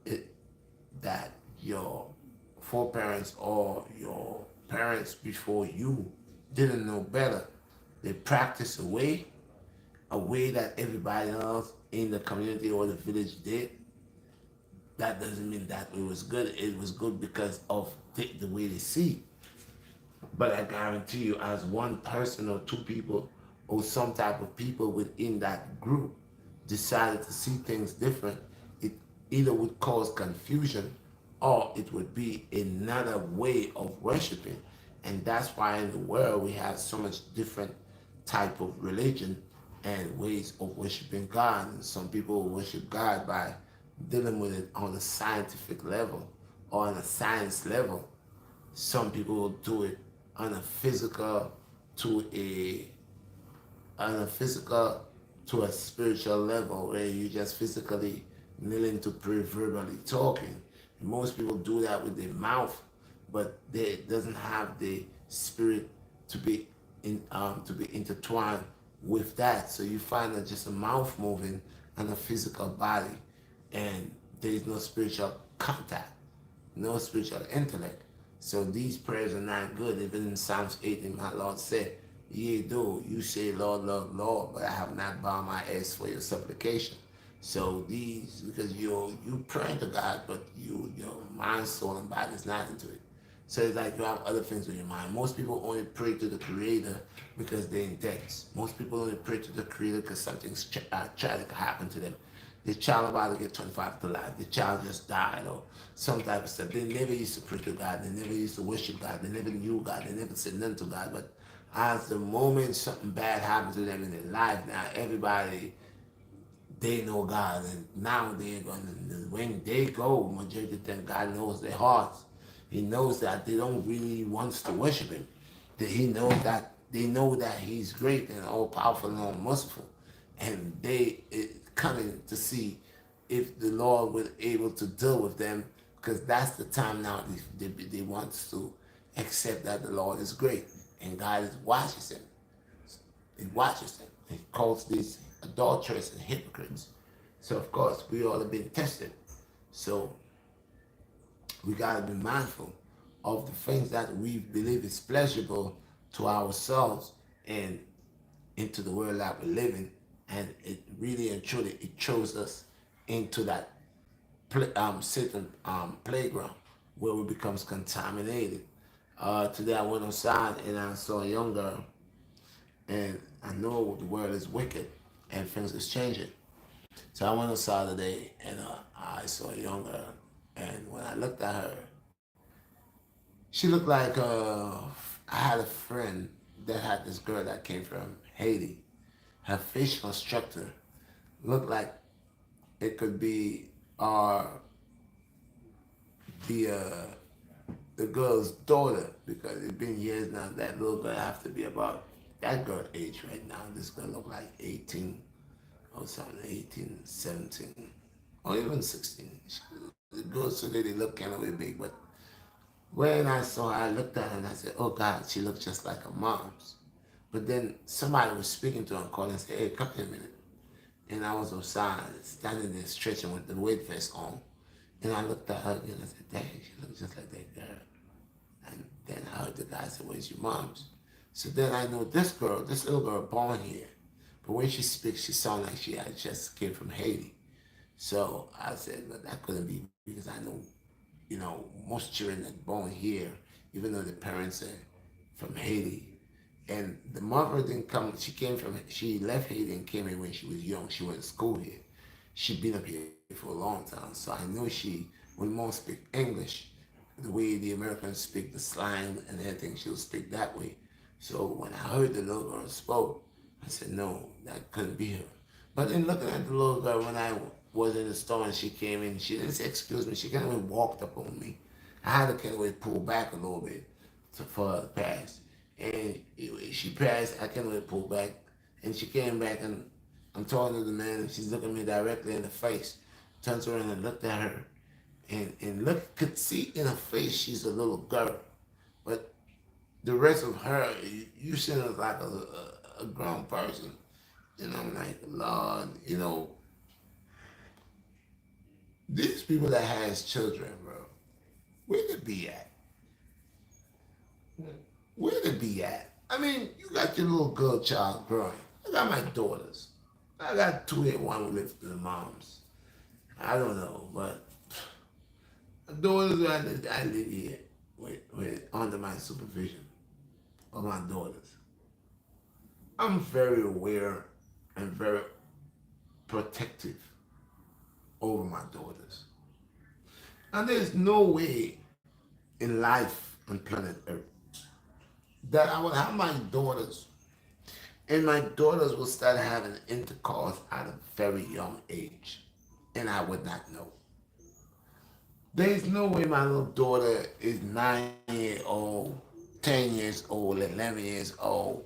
It, that your foreparents or your parents before you didn't know better. They practiced a way that everybody else in the community or the village did. That doesn't mean that it was good. It was good because of the way they see. But I guarantee you, as one person or two people or some type of people within that group decided to see things different, it either would cause confusion or it would be another way of worshiping. And that's why in the world we have so much different type of religion and ways of worshiping God. And some people worship God by dealing with it on a scientific level or on a science level. Some people will do it on a physical to a on a physical to a spiritual level where you just physically kneeling to pray, verbally talking. Most people do that with their mouth, but they doesn't have the spirit to be to be intertwined with that. So you find that just a mouth moving and a physical body, and there is no spiritual contact, no spiritual intellect. So these prayers are not good. Even in Psalms 18, my Lord said, "Ye do, you say, Lord, Lord, Lord, but I have not bowed my ears for your supplication." So these, because you praying to God, but your mind, soul, and body is not into it. So it's like you have other things on your mind. Most people only pray to the Creator because they're in debt. Most people only pray to the Creator because something's tragic happened to them. The child about to get 25 to life. The child just died or some type of stuff. They never used to pray to God. They never used to worship God. They never knew God. They never said nothing to God. But as the moment something bad happens to them in their life, now everybody, they know God, and now they're going to, when they go, majority of them, God knows their hearts. He knows that they don't really want to worship Him. That He knows that they know that He's great and all powerful and all merciful, and they coming to see if the Lord was able to deal with them, because that's the time now they want to accept that the Lord is great and God watches them. He watches them. He calls these adulterers and hypocrites. So of course we all have been tested. So we gotta be mindful of the things that we believe is pleasurable to ourselves and into the world that we live in. And it really and truly it throws us into that Satan playground where we becomes contaminated. Today I went outside and I saw a young girl, and I know the world is wicked and things is changing. So I went outside today and I saw a young girl, and when I looked at her, she looked like I had a friend that had this girl that came from Haiti. Her facial structure looked like it could be the uh, the girl's daughter, because it's been years now. That little girl have to be about that girl age right now. This girl look like 18 or something, 18, 17, or even 16. The girls today they look kind of way big, but when I saw her, I looked at her and I said, "Oh God, she looks just like her mom's." But then somebody was speaking to her and calling and said, "Hey, come here a minute." And I was outside, standing there stretching with the weight vest on. And I looked at her again and I said, dang, she looks just like that girl. And then I heard the guy say, where's your mom's? So then I know this girl, this little girl born here. But when she speaks, she sounds like she had just came from Haiti. So I said, but that couldn't be because I know, most children that born here, even though the parents are from Haiti, and the mother didn't come. She left Haiti and came here when she was young. She went to school here. She'd been up here for a long time, so I know when mom speak English, the way the Americans speak the slang and everything, she'll speak that way. So when I heard the little girl spoke, I said, no, that couldn't be her. But in looking at the little girl, when I was in the store and she came in, she didn't say excuse me. She kind of walked up on me. I had to kind of pull back a little bit for her to pass. And she passed, I kind of pulled back. And she came back and I'm talking to the man and she's looking me directly in the face. Turns around and looked at her and could see in her face she's a little girl. But the rest of her, you see her like a grown person. And I'm like, Lord, these people that has children, bro, where they be at? Where they be at? I mean, you got your little girl child growing. I got my daughters. I got two and one who lives with the moms. I don't know, but my daughters, I live here with under my supervision of my daughters. I'm very aware and very protective over my daughters. And there's no way in life on planet Earth that I would have my daughters and my daughters will start having intercourse at a very young age. And I would not know. There's no way my little daughter is 9 years old, 10 years old, 11 years old,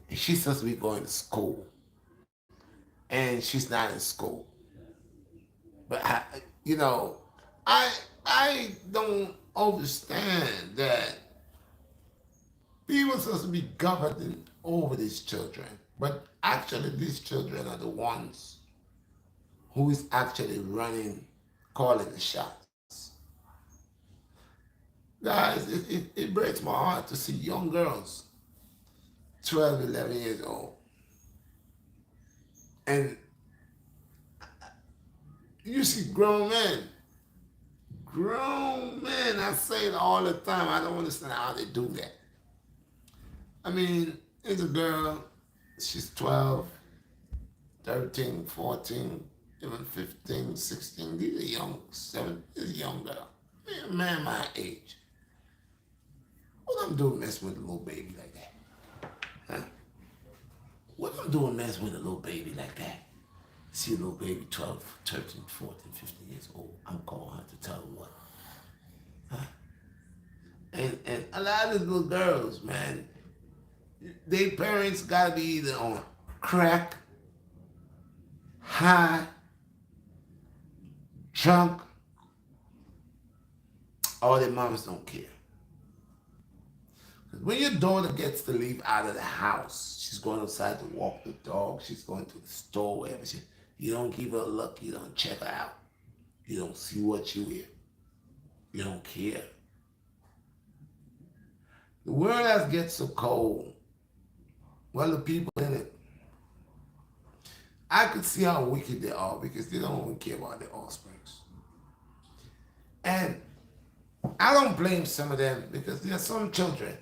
and she's supposed to be going to school. And she's not in school. But you know, I I don't understand that people are supposed to be governing over these children, but actually these children are the ones who is actually running, calling the shots. Guys, it breaks my heart to see young girls, 12, 11 years old, and you see grown men, I say it all the time, I don't understand how they do that. I mean, there's a girl, she's 12, 13, 14, even 15, 16. These are young, this is a young girl. Man my age. What I'm doing messing with a little baby like that? Huh? What I'm doing messing with a little baby like that? See a little baby 12, 13, 14, 15 years old. I'm calling her to tell her what. Huh? And a lot of these little girls, man, their parents gotta be either on crack, high, drunk, or their moms don't care. When your daughter gets to leave out of the house, she's going outside to walk the dog, she's going to the store, wherever you don't give her a look, you don't check her out, you don't see what you hear, you don't care. The world has get so cold. Well, the people in it, I could see how wicked they are because they don't even care about their offsprings. And I don't blame some of them because there are some children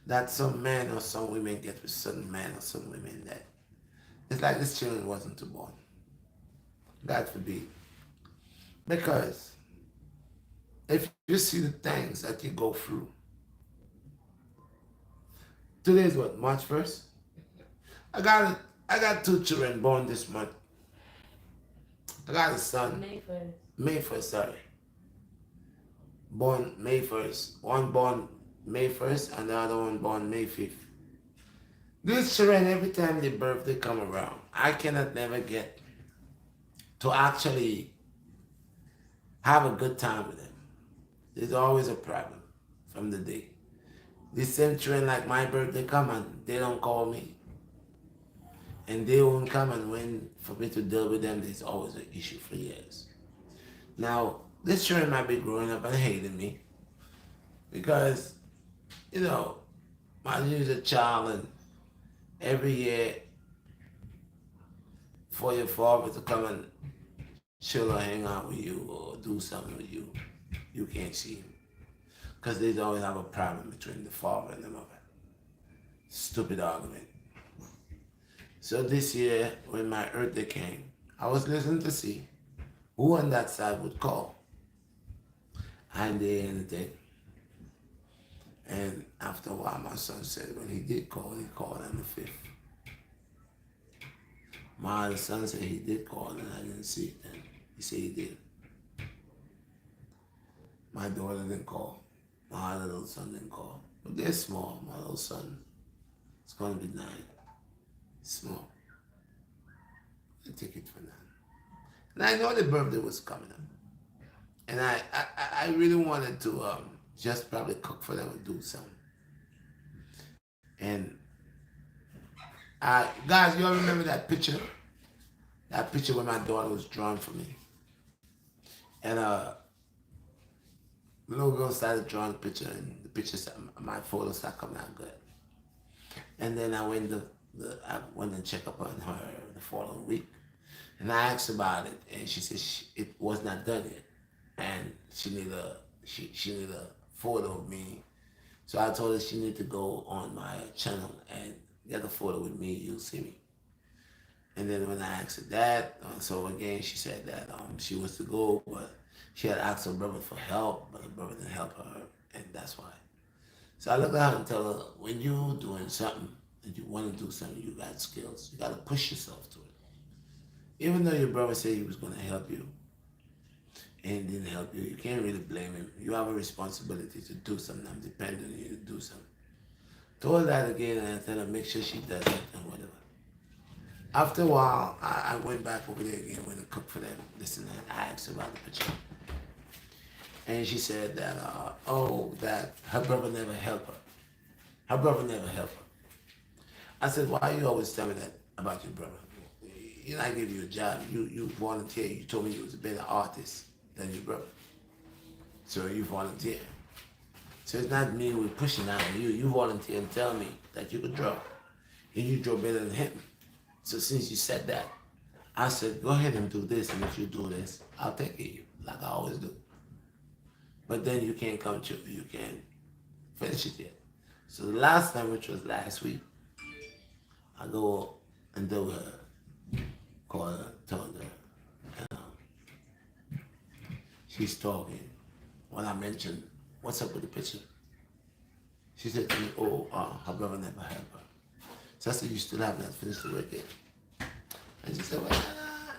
that some men or some women get with certain men or some women that it's like this children wasn't to born. God forbid. Because if you see the things that you go through, today's what, March 1st? I got two children born this month. I got a son. May 1st. May 1st, sorry. Born May 1st. One born May 1st and the other one born May 5th. These children, every time their birthday come around, I cannot never get to actually have a good time with them. There's always a problem from the day. These same children, like my birthday come and they don't call me. And they won't come, and when for me to deal with them, there's always an issue for years. Now, this children might be growing up and hating me because, you know, my you's a child, and every year for your father to come and chill or hang out with you or do something with you, you can't see him. Because they always have a problem between the father and the mother. Stupid argument. So this year, when my birthday came, I was listening to see who on that side would call. And they anything. And after a while, my son said when he did call, he called on the 5th. My other son said he did call and I didn't see it then. He said he did. My daughter didn't call. My other little son didn't call. But they're small. My little son is going to be 9. Small. I take it for now. And I know the birthday was coming up. And I really wanted to just probably cook for them and do something. And guys, you all remember that picture? That picture where my daughter was drawing for me. And the little girl started drawing the picture, and the picture, my photo started coming out good. And then I went and checked up on her the following week. And I asked about it, and she said it was not done yet. And she needed a photo of me. So I told her she needed to go on my channel and get a photo with me, you'll see me. And then when I asked her that, so again she said that she was to go, but she had asked her brother for help, but her brother didn't help her, and that's why. So I look at her and tell her, when you're doing something and you want to do something, you got skills. You got to push yourself to it. Even though your brother said he was going to help you and didn't help you, you can't really blame him. You have a responsibility to do something. I'm depending on you to do something. Told her that again, and I tell her make sure she does it and whatever. After a while, I went back over there again, went and cooked for them, this and that. I asked her about the picture. And she said that, that her brother never helped her. Her brother never helped her. I said, why you always tell me that about your brother? You know, I gave you a job. You volunteer. You told me you was a better artist than your brother. So you volunteer. So it's not me we're pushing out on you. You volunteer and tell me that you could draw. And you draw better than him. So since you said that, I said, go ahead and do this, and if you do this, I'll take care of you, like I always do. But then you can't come to, you can't finish it yet. So the last time, which was last week, I go and do her, call her, told her, and she's talking. When I mentioned, what's up with the picture? She said to me, her brother never helped her. So I said, you still have not finished the work yet. And she said, well,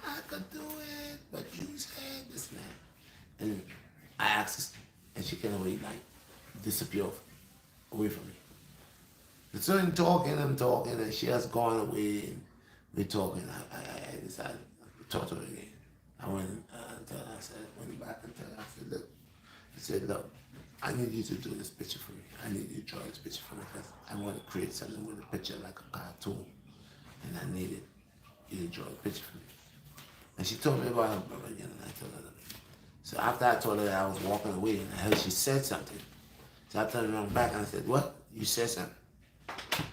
I could do it, but you said this and that. And I asked her, and she kind of disappear away from me. So I'm talking, and she has gone away, and we're talking. I decided to talk to her again. I went and tell her, went back and told her, I said, look, I need you to do this picture for me. I need you to draw this picture for me because I want to create something with a picture like a cartoon. And I needed you to draw a picture for me. And she told me about her brother again, and I told her that. So after I told her that, I was walking away, and I heard she said something. So I turned around back, and I said, what? You said something.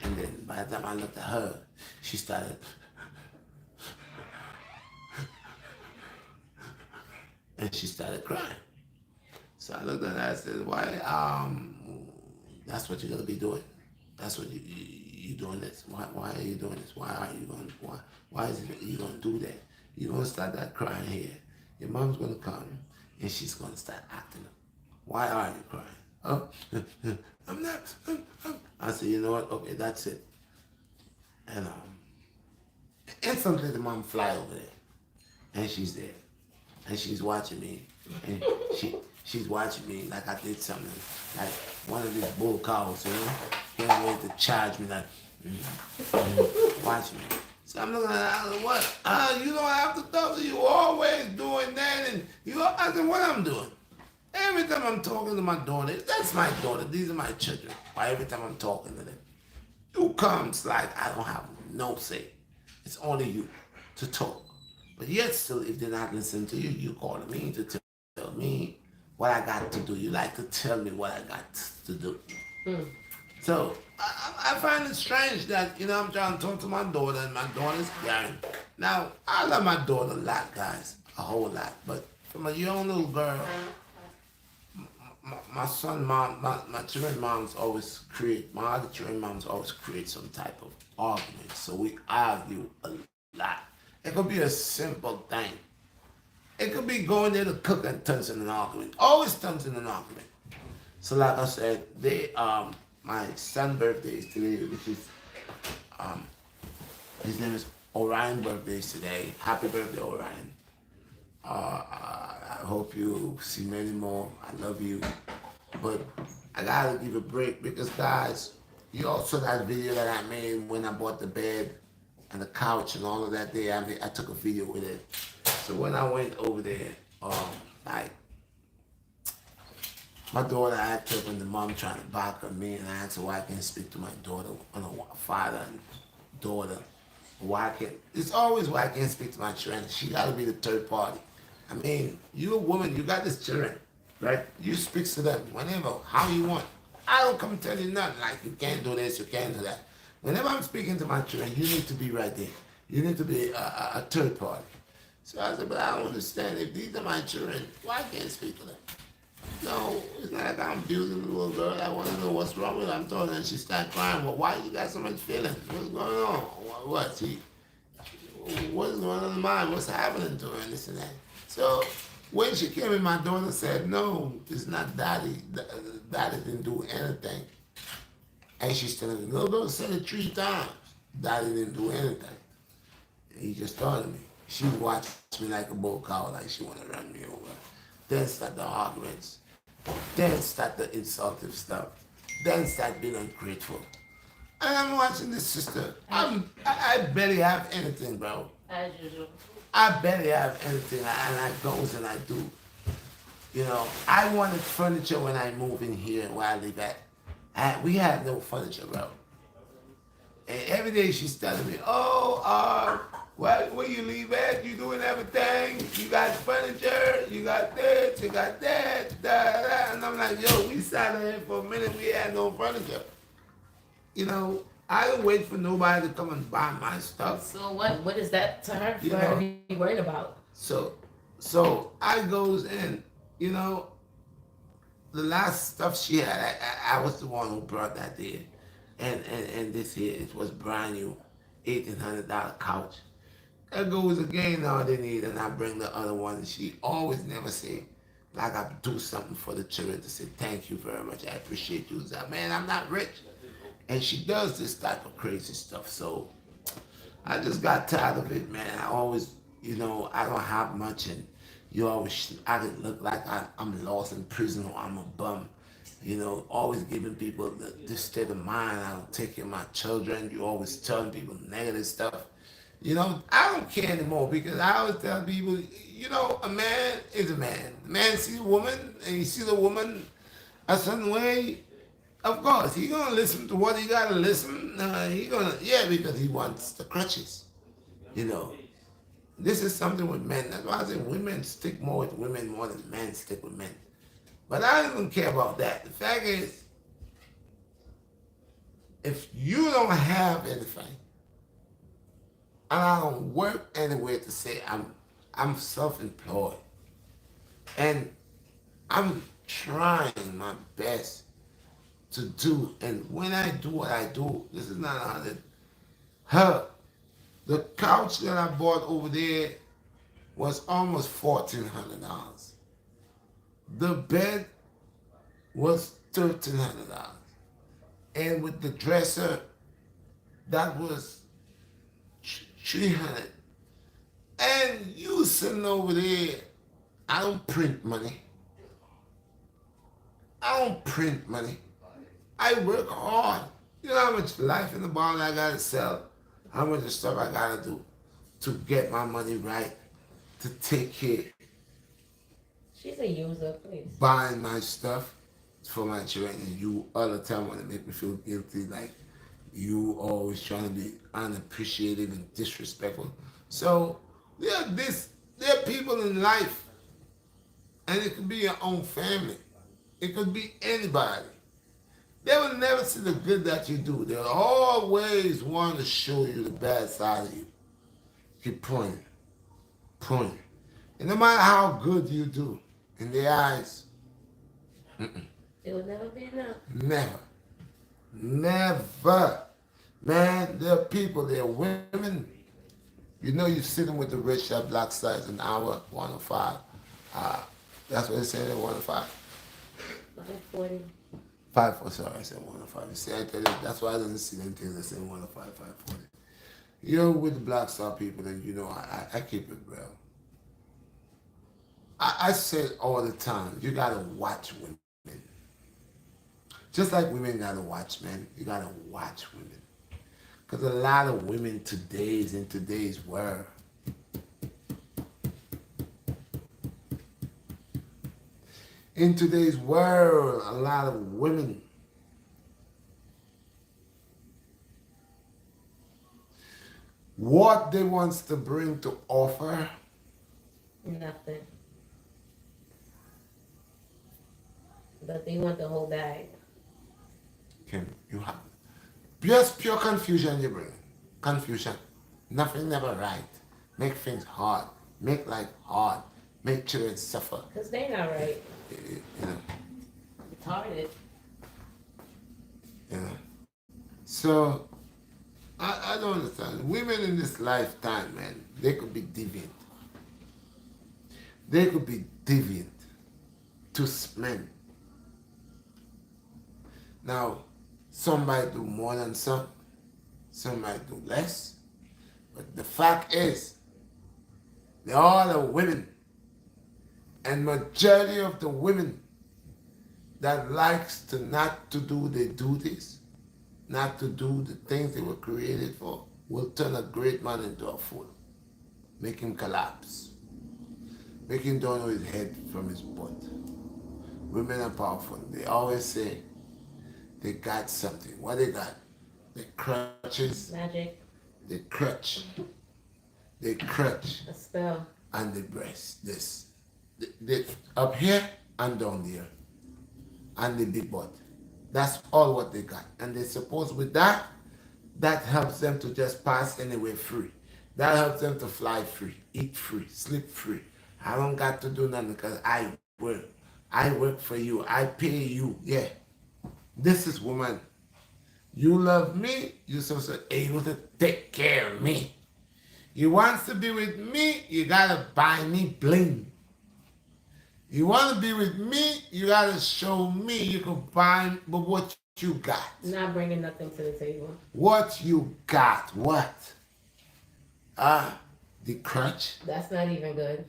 And then by the time I looked at her, she started, and she started crying. So I looked at her and I said, why, that's what you're going to be doing? That's what you doing this? Why are you doing this? Why is it you going to do that? You're going to start that crying here. Your mom's going to come and she's going to start acting up. Why are you crying? Oh, I'm not. I said, you know what? Okay, that's it. And instantly the mom fly over there. And she's there. And she's watching me. And she's watching me like I did something. Like one of these bull cows, you know? Can't wait to charge me like, watch me. So I'm looking at her, what? You don't have to talk to you always doing that. And I said, what I'm doing? Every time I'm talking to my daughter, that's my daughter, these are my children. Why every time I'm talking to them, you comes like I don't have no say. It's only you to talk. But yet still, if they're not listening to you, you call me to tell me what I got to do. You like to tell me what I got to do. Mm. So I find it strange that, I'm trying to talk to my daughter and my daughter's crying. Now, I love my daughter a lot, guys, a whole lot. But from a young little girl, my son mom, my children moms always create, my other children moms always create some type of argument. So we argue a lot. It could be a simple thing. It could be going there to cook and turns in an argument. Always turns in an argument. So like I said, my son's birthday is today, which is um his name is Orion. Birthday is today. Happy birthday, Orion. I hope you see many more. I love you. But I gotta give a break because, guys, you also that video that I made when I bought the bed and the couch and all of that there. I took a video with it. So when I went over there, like my daughter acted when the mom trying to back on me, and I asked her why I can't speak to my daughter on a father and daughter. Why can't? It's always why I can't speak to my children. She got to be the third party. I mean, you a woman, you got this children, right? You speak to them whenever, how you want. I don't come tell you nothing like you can't do this, you can't do that. Whenever I'm speaking to my children, you need to be right there. You need to be a third party. So I said, but I don't understand. If these are my children, why can't I speak to them? No, it's not like I'm abusing the little girl. I want to know what's wrong with her. I'm telling her, and she started crying. Well, why you got so much feeling? What's going on? What? What's going on in mind? What's happening to her and this and that? So when she came in, my daughter said, no, it's not daddy. Daddy didn't do anything. And she's telling me, little girl said it 3 times. Daddy didn't do anything. And he just told me. She watched me like a bull cow, like she want to run me over. Then start the arguments. Then start the insultive stuff. Then start being ungrateful. And I'm watching this sister. I barely have anything, bro. As usual. I barely have anything, and I goes and I do. I wanted furniture when I moved in here where I live at. We had no furniture, bro. And every day she's telling me, where you leave at? You doing everything? You got furniture? You got this? You got that? Da, da, da. And I'm like, yo, we sat here for a minute. We had no furniture. I don't wait for nobody to come and buy my stuff. So what is that to her for her to be worried about? So I goes in, the last stuff she had, I was the one who brought that there. And this here, it was brand new, $1,800 couch. That goes again now they need, and I bring the other one. And she always never say, like I do something for the children to say, thank you very much, I appreciate you. Man, I'm not rich. And she does this type of crazy stuff. So I just got tired of it, man. I always, I don't have much, and I can look like I'm lost in prison or I'm a bum. Always giving people this state of mind. I don't take care of my children. You always telling people negative stuff. I don't care anymore because I always tell people, a man is a man. The man sees a woman and he sees a woman a certain way. Of course, he's going to listen to what he got to listen. Because he wants the crutches. This is something with men. That's why I say women stick more with women more than men stick with men. But I don't care about that. The fact is, if you don't have anything, and I don't work anywhere to say I'm self-employed, and I'm trying my best to do, and when I do what I do, this is not 100. The couch that I bought over there was almost $1,400. The bed was $1,300. And with the dresser, that was $300. And you sitting over there, I don't print money. I work hard. You know how much life in the bottle I gotta sell, how much of stuff I gotta do to get my money right, to take care. She's a user, please. Buying my stuff for my children, and you all the time want to make me feel guilty, like, You always trying to be unappreciative and disrespectful. So there are people in life, and it could be your own family. It could be anybody. They will never see the good that you do. They'll always want to show you the bad side of you. Keep pointing, pointing. And no matter how good you do, in their eyes, It will never be enough. never, never. Man, there are people, there are women. You know you're sitting with the Redshot BlackStar it's an hour, 105. That's what they say, 105. 540. 5, sorry, I said 105. You see, I tell you, that's why I didn't see them things. I said 105, 540. You're with the BlackStar people, and you know I keep it real. I say all the time, you gotta watch women. Just like women gotta watch men, you gotta watch women. Because a lot of women in today's world, a lot of women what they wants to bring to offer, Nothing. But they want the whole bag. you have just pure confusion you bring. Confusion. Nothing never right. Make things hard. Make life hard. Make children suffer. Because they not right. You know. Retarded. You know. So I don't understand. Women in this lifetime, man, they could be deviant. They could be deviant to men. Now, some might do more than some might do less. But the fact is, they all are women. And majority of the women that likes to not to do their duties, not to do the things they were created for, will turn a great man into a fool. Make him collapse. Make him don't know his head from his butt. Women are powerful. They always say they got something. What they got? They crutches. Magic. They crutch. They crutch. A spell. And the breast. They up here and down there. And the big butt. That's all what they got. And they suppose with that helps them to just pass anywhere free. That helps them to fly free, eat free, sleep free. I don't got to do nothing because I work. I work for you. I pay you. Yeah. This is woman. You love me, you're supposed to be able to take care of me. You want to be with me, you gotta buy me bling. You want to be with me, you gotta show me you can buy, but what you got? Not bringing nothing to the table. What you got? What? The crutch. That's not even good.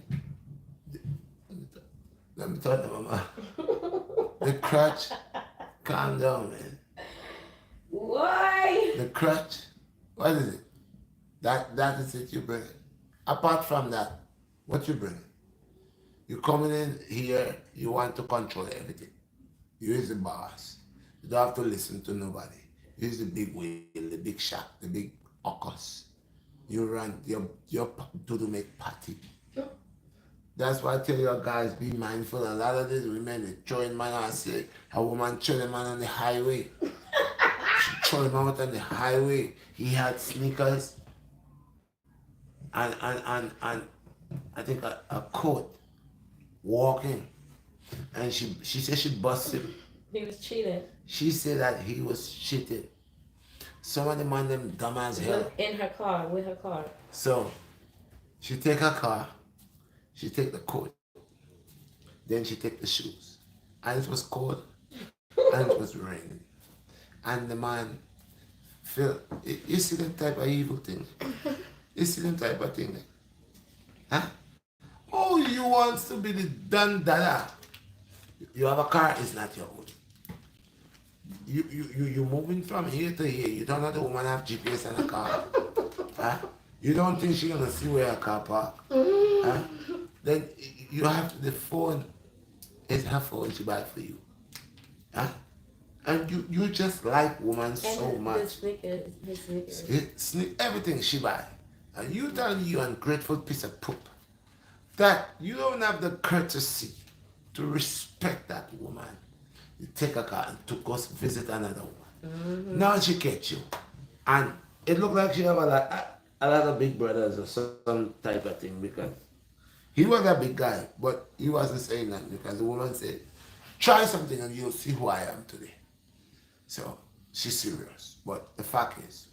Let me talk to mama. The crutch. Calm down, man. Why? The crutch. What is it? That is it you bring. Apart from that, what you bring? You coming in here, you want to control everything. You is the boss. You don't have to listen to nobody. You is the big wheel, the big shark, the big octopus. You run your to make party. That's why I tell you guys, be mindful. A lot of these women, they throwing man out, say a woman throw the man on the highway. She throw him out on the highway. He had sneakers and I think a coat, walking. And she said she busted him. He was cheating. She said that he was cheating. Some of the man them dumb as hell. In her car, with her car. So she take her car, she take the coat, then she take the shoes. And it was cold and it was raining. And the man feel, you see them type of evil thing? You see them type of thing? Huh? Oh, you want to be the done dada. You have a car, it's not your own. You moving from here to here. You don't know the woman have GPS in a car. Huh? You don't think she gonna see where her car park. Huh? Then you have the phone. It's her phone she buy for you. Huh? And you just like woman so And much. his sneakers. Everything she buy. And you tell me you ungrateful piece of poop. That you don't have the courtesy to respect that woman. You take a car and to go visit another woman. Now she get you. And it looked like she have a lot of big brothers or some type of thing because he was a big guy, but he wasn't saying that because the woman said, try something and you'll see who I am today. So she's serious. But the fact is,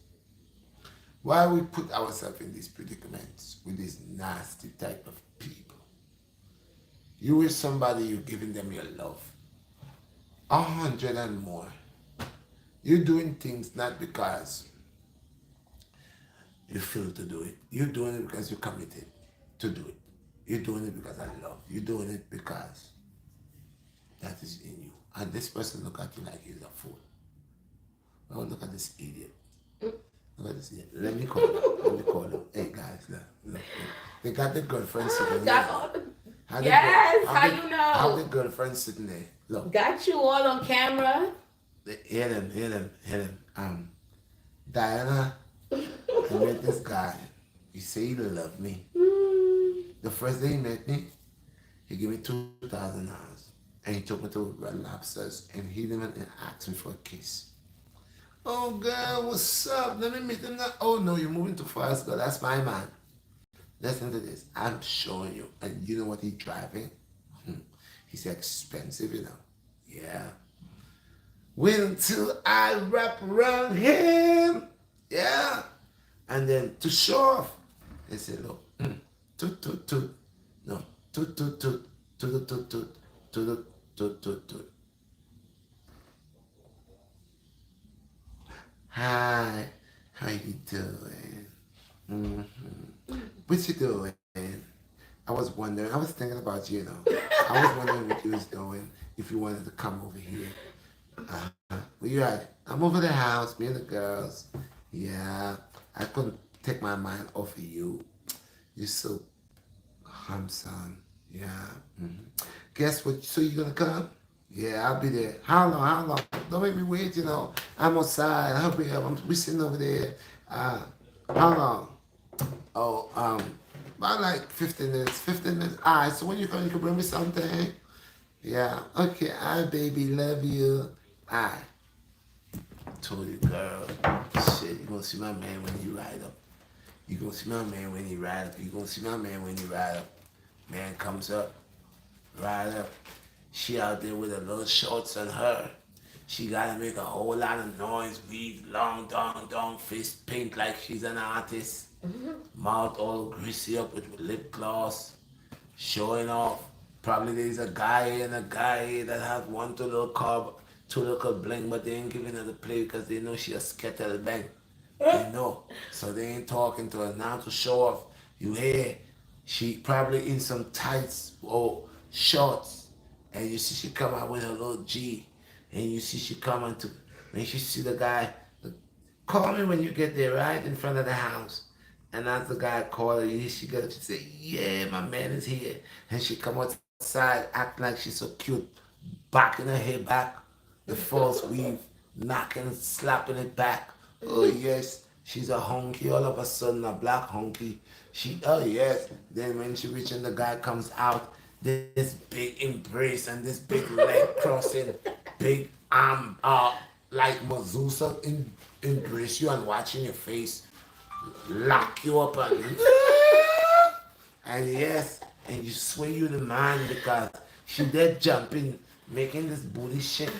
why we put ourselves in these predicaments with these nasty type of people? You with somebody, you're giving them your love. 100 and more. You're doing things not because you feel to do it. You're doing it because you're committed to do it. You're doing it because I love. You're doing it because that is in you. And this person look at you like he's a fool. Oh, look at this idiot. Look at this idiot. Let me call him. Let me call him. Hey guys, look. They got the girlfriend sitting there. Yes, how you know? How the girlfriend sitting there? Look. Got you all on camera. Hit him. Diana, I met this guy. He said he loved me. The first day he met me, he gave me $2,000. And he took me to Red Lobsters and he even asked me for a kiss. Oh girl, what's up? Let me meet him now. Oh no, you're moving too fast, girl. That's my man. Listen to this. I'm showing you. And you know what he's driving? He's expensive, you know. Yeah. Wait until I wrap around him. Yeah. And then to show off, they say, look, toot, toot, toot. No, toot, toot, toot, toot, toot, toot, toot, toot, toot, toot. Hi, how you doing? What you doing? I was wondering, I was thinking about you, you know. I was wondering what you was doing, if you wanted to come over here. Where you at? I'm over the house, me and the girls. Yeah, I couldn't take my mind off of you. You're so handsome. Yeah. Guess what? So you gonna come? Yeah, I'll be there. How long? How long? Don't make me wait, you know. I'm outside. I'll be up. We sitting over there. How long? Oh, about like 15 minutes. 15 minutes. Alright, so when you come, you can bring me something. Yeah. Okay. Alright, baby. Love you. Alright. Told you, girl. Shit, you gonna see my man when he ride up. You gonna see my man when he ride up. You gonna see my man when he ride up. Man comes up, ride up. She out there with her little shorts on her. She gotta make a whole lot of noise, weave long, long face paint like she's an artist. Mouth all greasy up with lip gloss, showing off. Probably there's a guy and a guy that has one two little bling, but they ain't giving her the play because they know she a skettle bang. They know. So they ain't talking to her now to show off. You hear? She probably in some tights or shorts. And you see she come out with her little G. And you see she coming to, when she see the guy, call me when you get there, right in front of the house. And as the guy called her, she goes, she say, yeah, my man is here. And she come outside, acting like she's so cute, backing her hair back, the false weave, knocking, slapping it back. Oh yes, she's a honky, all of a sudden a black honky. Oh yes. Then when she reaches, the guy comes out, this big embrace and this big leg crossing, big arm, like Mazusa embrace you and watching your face, lock you up and yes, and you swear you the man because she dead jumping, making this booty shit,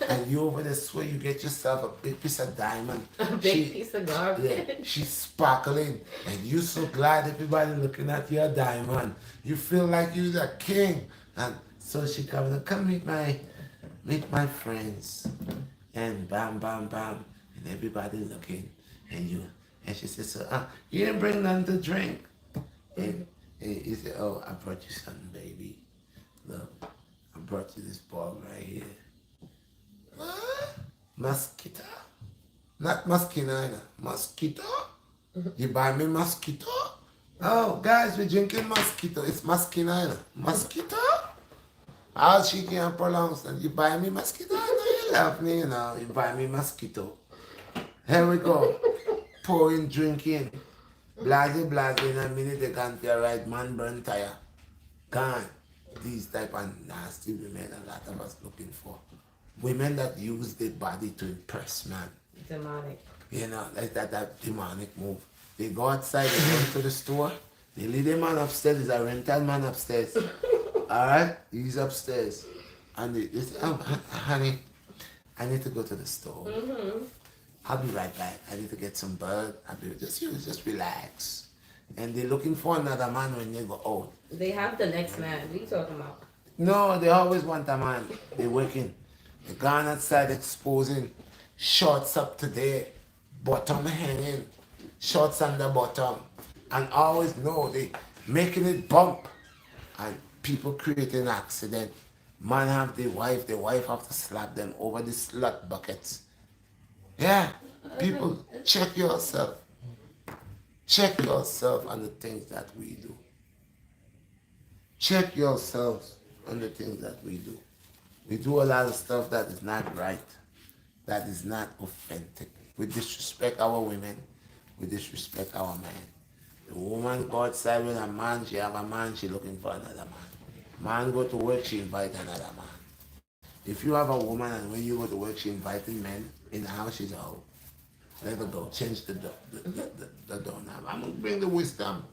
and you over there swear you get yourself a big piece of diamond. A big piece of garbage. Yeah, she's sparkling, and you so glad everybody looking at your diamond. You feel like you're the king. And so she comes and come meet my friends. And bam, bam, bam. And everybody looking. And she says, so, you didn't bring nothing to drink. And he said, oh, I brought you something, baby. Look, I brought you this ball right here. What? Mosquito? Not mosquito either. Mosquito? You buy me mosquito? Oh, guys, we're drinking mosquito. It's mosquito. Mosquito? How she can pronounce that? You buy me mosquito? No, you left me, you know, you buy me mosquito. Here we go. Pouring, drinking. Blase, blase, in a minute they can't be a right man burn tire. Gone. These type of nasty women a lot of us looking for. Women that use their body to impress man. Demonic. You know, like that demonic move. They go outside, they go to the store, they leave the man upstairs, there's a rental man upstairs. Alright? He's upstairs. And they say, oh, honey, I need to go to the store. I'll be right back. I need to get some bud. I'll be just relax. And they're looking for another man when they go out. They have the next man. What are you talking about? No, they always want a man. They're working. They're gone outside exposing shorts up to there, bottom hanging, shorts on the bottom. And always know they making it bump. And people creating accident. Man have the wife have to slap them over the slut buckets. Yeah, people, check yourself. Check yourself on the things that we do. Check yourselves on the things that we do. We do a lot of stuff that is not right, that is not authentic. We disrespect our women, we disrespect our men. The woman go outside with a man, she have a man, she looking for another man. Man go to work, she invite another man. If you have a woman and when you go to work, she inviting men in the house, she's out. Let her go, change the door now. I'm gonna bring the wisdom.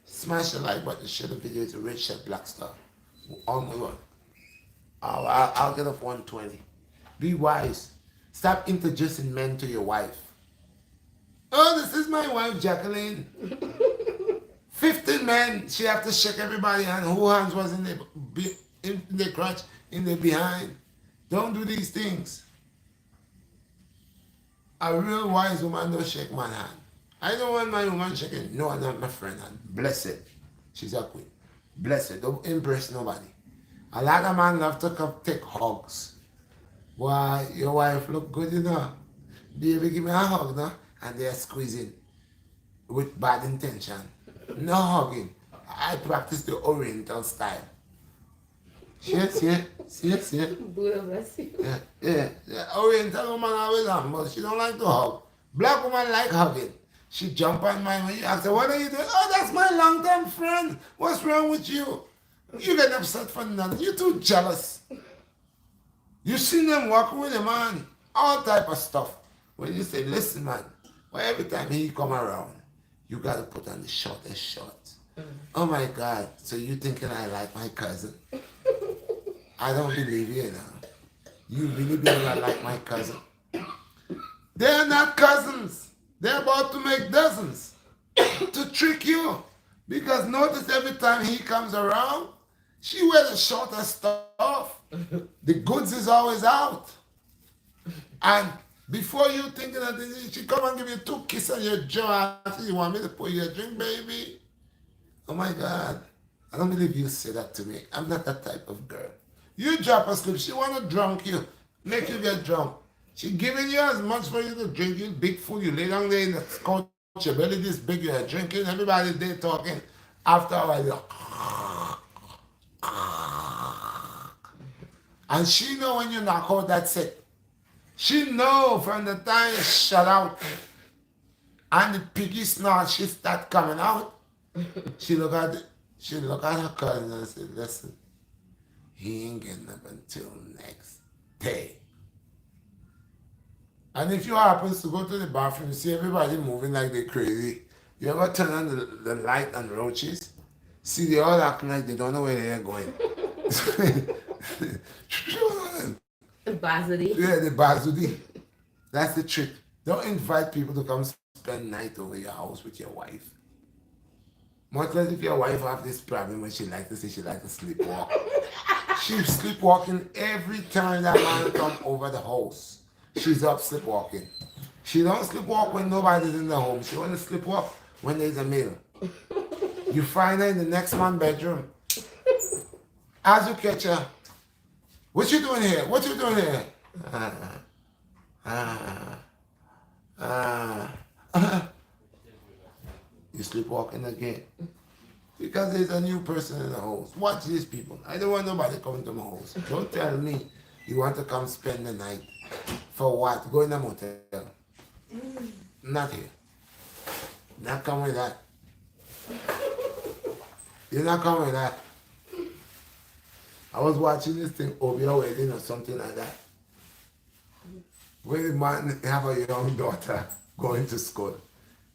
Smash the like button, share the video, it's a Redshot BlackStar. On the run. I'll get off 120. Be wise. Stop introducing men to your wife. Oh, this is my wife, Jacqueline. 15 men, she have to shake everybody hand. Who hands was in the crotch, in the behind. Don't do these things. A real wise woman don't shake my hand. I don't want my woman shaking. No, I'm not my friend. Blessed. She's a queen. Blessed. Don't impress nobody. A lot of men love to come take hugs. Why, your wife look good, you know. Baby, give me a hug, no? And they're squeezing with bad intention. No hugging. I practice the Oriental style. Yes. Buddha bless you. Yeah. Oriental woman always hug, but she don't like to hug. Black woman like hugging. She jump on my when you ask her, what are you doing? Oh, that's my long-term friend. What's wrong with you? You get upset for nothing. You're too jealous. You see them walking with a man, all type of stuff. When you say, listen, man, well, every time he come around, you got to put on the shortest shorts. Oh, my God. So you thinking I like my cousin? I don't believe you now. You really believe I like my cousin? They're not cousins. They're about to make dozens to trick you. Because notice every time he comes around, she wears the shortest stuff. The goods is always out. And before you thinking of this, she come and give you 2 kisses on your jaw. You want me to pour you a drink, baby? Oh my God. I don't believe you say that to me. I'm not that type of girl. You drop asleep. She want to drunk you. Make you get drunk. She giving you as much for you to drink. You big fool. You lay down there in the couch. Your belly this big. You're drinking. Everybody's there talking. After a while, you're and she know when you knock out, that's it. She know from the time you shut out and the piggy snort, she start coming out. She look at her cousin and say, listen, he ain't getting up until next day. And if you happen to go to the bathroom, you see everybody moving like they're crazy. You ever turn on the light on roaches? See, they all acting like they don't know where they're going. Basudi. Yeah, the Basudi. That's the trick. Don't invite people to come spend night over your house with your wife. Much less if your wife have this problem when she like to say she like to sleepwalk. She's sleepwalking every time that man come over the house. She's up sleepwalking. She don't sleepwalk when nobody's in the home. She want to sleepwalk when there's a meal. You find her in the next man's bedroom. As you catch her, what you doing here? What you doing here? You sleepwalking again. Because there's a new person in the house. Watch these people. I don't want nobody coming to my house. Don't tell me you want to come spend the night For what? Go in the motel. Not here. Not come with that. You're not coming with that. I was watching this thing over your wedding or something like that. When the man have a young daughter going to school,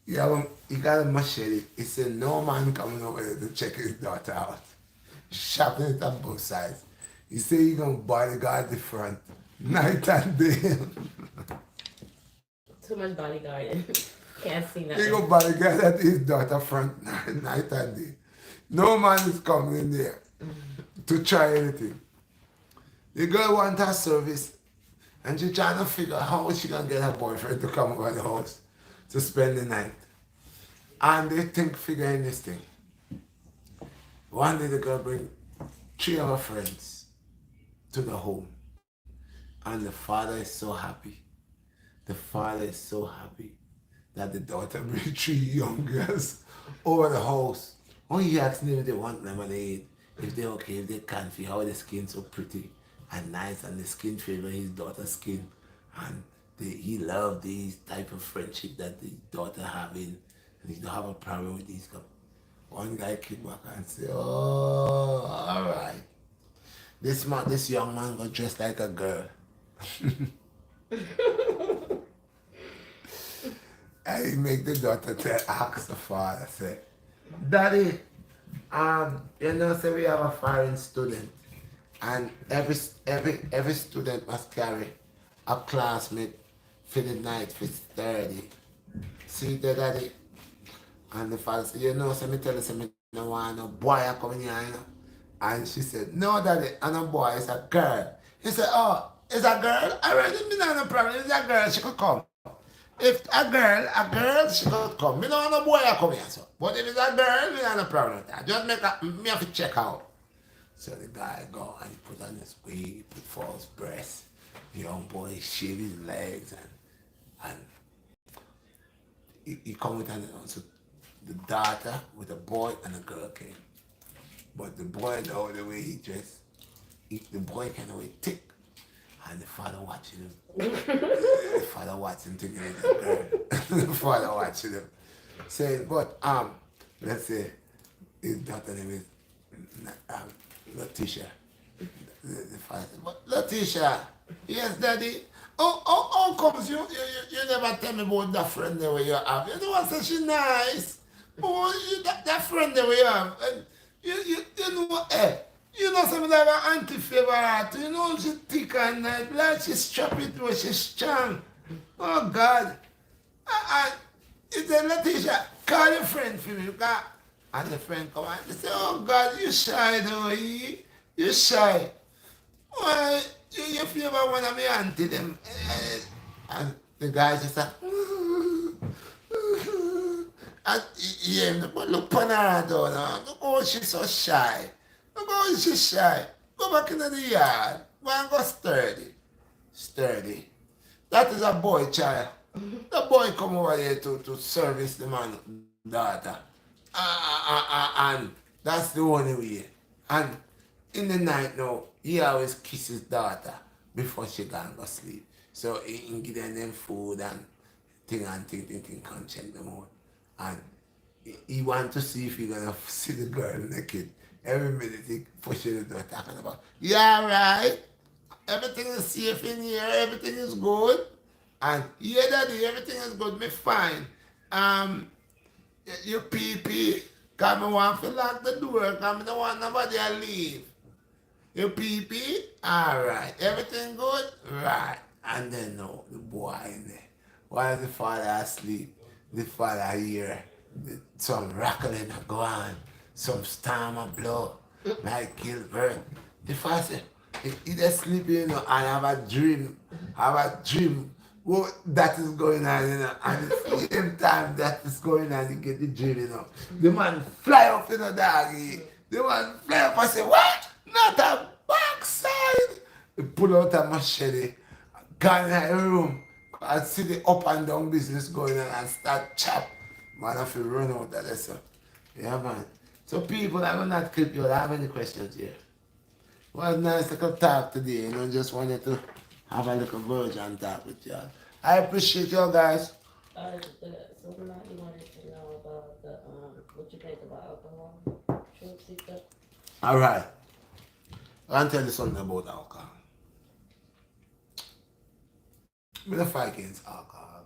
he got a machete. He said no man coming over there to check his daughter out. Shopping it on both sides. He said he gonna bodyguard the front. Night and day. Too much bodyguarding. Can't see He nothing. gonna bodyguard at his daughter front night and day. No man is coming in there to try anything. The girl want her service and she trying to figure out how she gonna get her boyfriend to come over the house to spend the night. And they think figuring this thing. One day the girl bring 3 of her friends to the home. And the father is so happy. The father is so happy that the daughter bring 3 young girls over the house. Oh, he asked them if they want lemonade, if they're okay, if they can't feel how the skin so pretty and nice and the skin favor his daughter's skin. And he loved these type of friendship that the daughter having. And he don't have a problem with these guys. One guy came back and said, oh, all right. This young man got dressed like a girl. And he make the daughter ask the father, say, Daddy, say we have a foreign student, and every student must carry a classmate for the night for 30. See the daddy? And the father said, so me tell you, so me no want no boy coming here, And she said, no, daddy, I'm a boy, it's a girl. He said, oh, it's a girl? Alright, me no problem, it's a girl, she could come. If a girl, she could come. Me no want no boy come here, so. But if it's a girl, me no problem with that. Just me have to check out. So the guy go and he put on his wig, he put false breast. The young boy shave his legs and he come with an so the daughter with a boy and a girl came. But the boy know the way he dressed, the boy kind of way thick. And the father watching him. The father watching thinking it's a girl. The father watching him. Saying, but let's say his daughter name is Letitia. The father said, but Letitia, yes daddy. Oh, comes you never tell me about that friend that you have. You know what say she nice. Oh, that friend that we have. And you know what, something like an anti-favorite. You know, she's thick and nice. Like she's strappy to she's strong. Oh, God. He said, Letitia, call your friend for me. And the friend come and say, oh, God, you shy, though. You shy. Why, you favor one of my auntie them. And the guy just said, and yeah, look on her though now. Look how she's so shy. Look how she's shy. Go back into the yard. Go and go sturdy. Sturdy. That is a boy child. The boy come over here to service the man daughter. And that's the only way. And in the night now, he always kiss his daughter before she go and go sleep. So he can give them food and thing can check them out. And he want to see if he gonna see the girl naked. Every minute he pushing the door talking about, yeah, right. Everything is safe in here, everything is good. And yeah, daddy, everything is good, me fine. You pee, cause me want to lock the door, cause me don't want nobody to leave. You pee? Alright. Everything good? Right. And then no, the boy in there. While the father asleep, the father hear some rattling go on, some storm of blow, like Gilbert. The father said, he just sleeping, and have a dream. What that is going on, and at the same time that is going on, he get the dream, The man fly up doggy. The man fly up and say, what? Not a backside. He pull out a machete, gone in the room, and see the up and down business going on and start chop. Man, I feel run out of this. Yeah, man. So people, I will not keep you. I have any questions here. Well, nice to come talk today. Just wanted to have a little virgin talk with y'all. I appreciate y'all guys. So now you wanted to know about the what you think about alcohol, truth seeker. Alright. I'll tell you something about alcohol. I'm gonna fight against alcohol.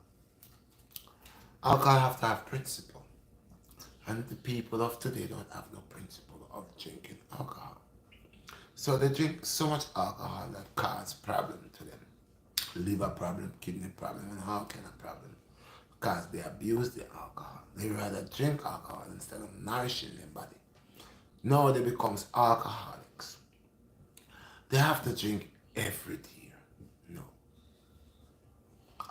Alcohol have to have principle. And the people of today don't have no principle of drinking alcohol. So they drink so much alcohol that cause problem to them. Liver problem, kidney problem, and all kind of problem. Because they abuse the alcohol. They rather drink alcohol instead of nourishing their body. Now they becomes alcoholics. They have to drink every day. No.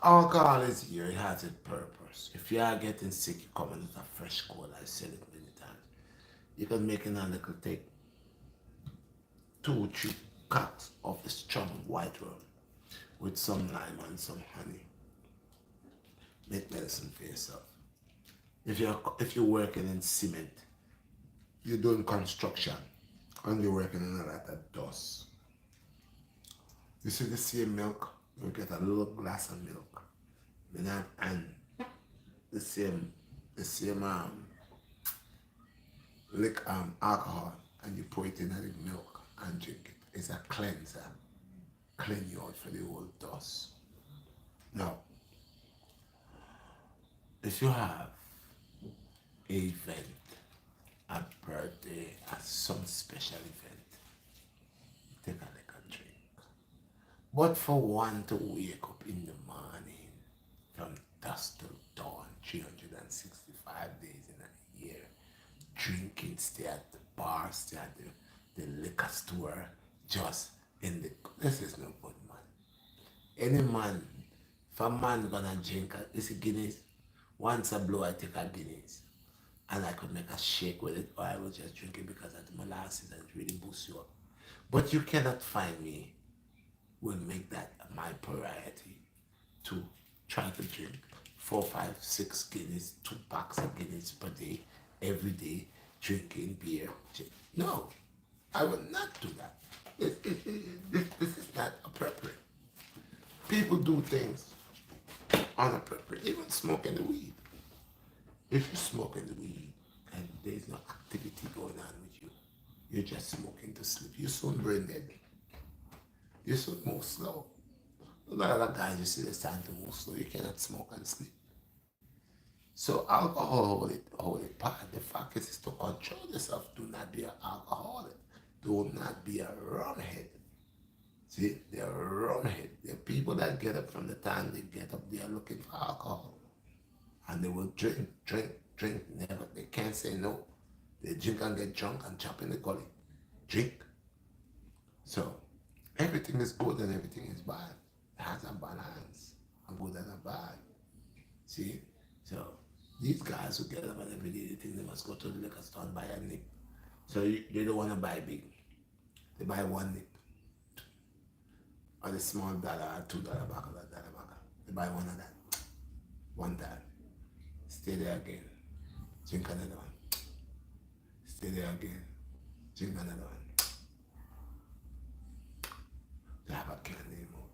Alcohol is here, it has a purpose. If you are getting sick, you come in with a fresh cold. I said it many times. You can make in a little take 2 or 3 cups of the strong white rum with some lime and some honey. Make medicine for yourself. If you're working in cement, you're doing construction, and you're working in a lot of dust. You see the same milk, you get a little glass of milk, and the same alcohol, and you pour it in the milk and drink it. It's a cleanser, clean you out for the old dust. Now, if you have a event, a birthday, some special event, take a little drink. But for one to wake up in the morning from dusk till dawn, 365 days in a year, drinking, stay at the bar, stay at the liquor store, just in the, this is no good, man. Any man, if a man gonna drink, it's a Guinness, once a blow I take a Guinness. And I could make a shake with it, or I will just drink it because of the molasses and it really boosts you up. But you cannot find me will make that my priority to try to drink 4, 5, 6 Guinness, 2 packs of Guinness per day, every day, drinking beer. No, I will not do that. This is not appropriate. People do things inappropriate, even smoking the weed. If you're smoking the weed and there's no activity going on with you, you're just smoking to sleep. You soon brain dead. You soon move slow. A lot of guys you see they start to move slow. You cannot smoke and sleep. So alcohol hold it part. The fact is to control yourself. Do not be an alcoholic. Do not be a rumhead. See, they're rumhead. They're people that get up from the time they get up, they are looking for alcohol. And they will drink, never. They can't say no. They drink and get drunk and jump in the gully. Drink. So, everything is good and everything is bad. It has a balance, a good and a bad. See? So, these guys who get up and every day, they think they must go to the liquor store and buy a nip. So, they don't want to buy big. They buy one nip. Or the small dollar or $2 back or $1 back. They buy one of that. One time. Stay there again. Drink another one. Stay there again. Drink another one. They have a candy anymore.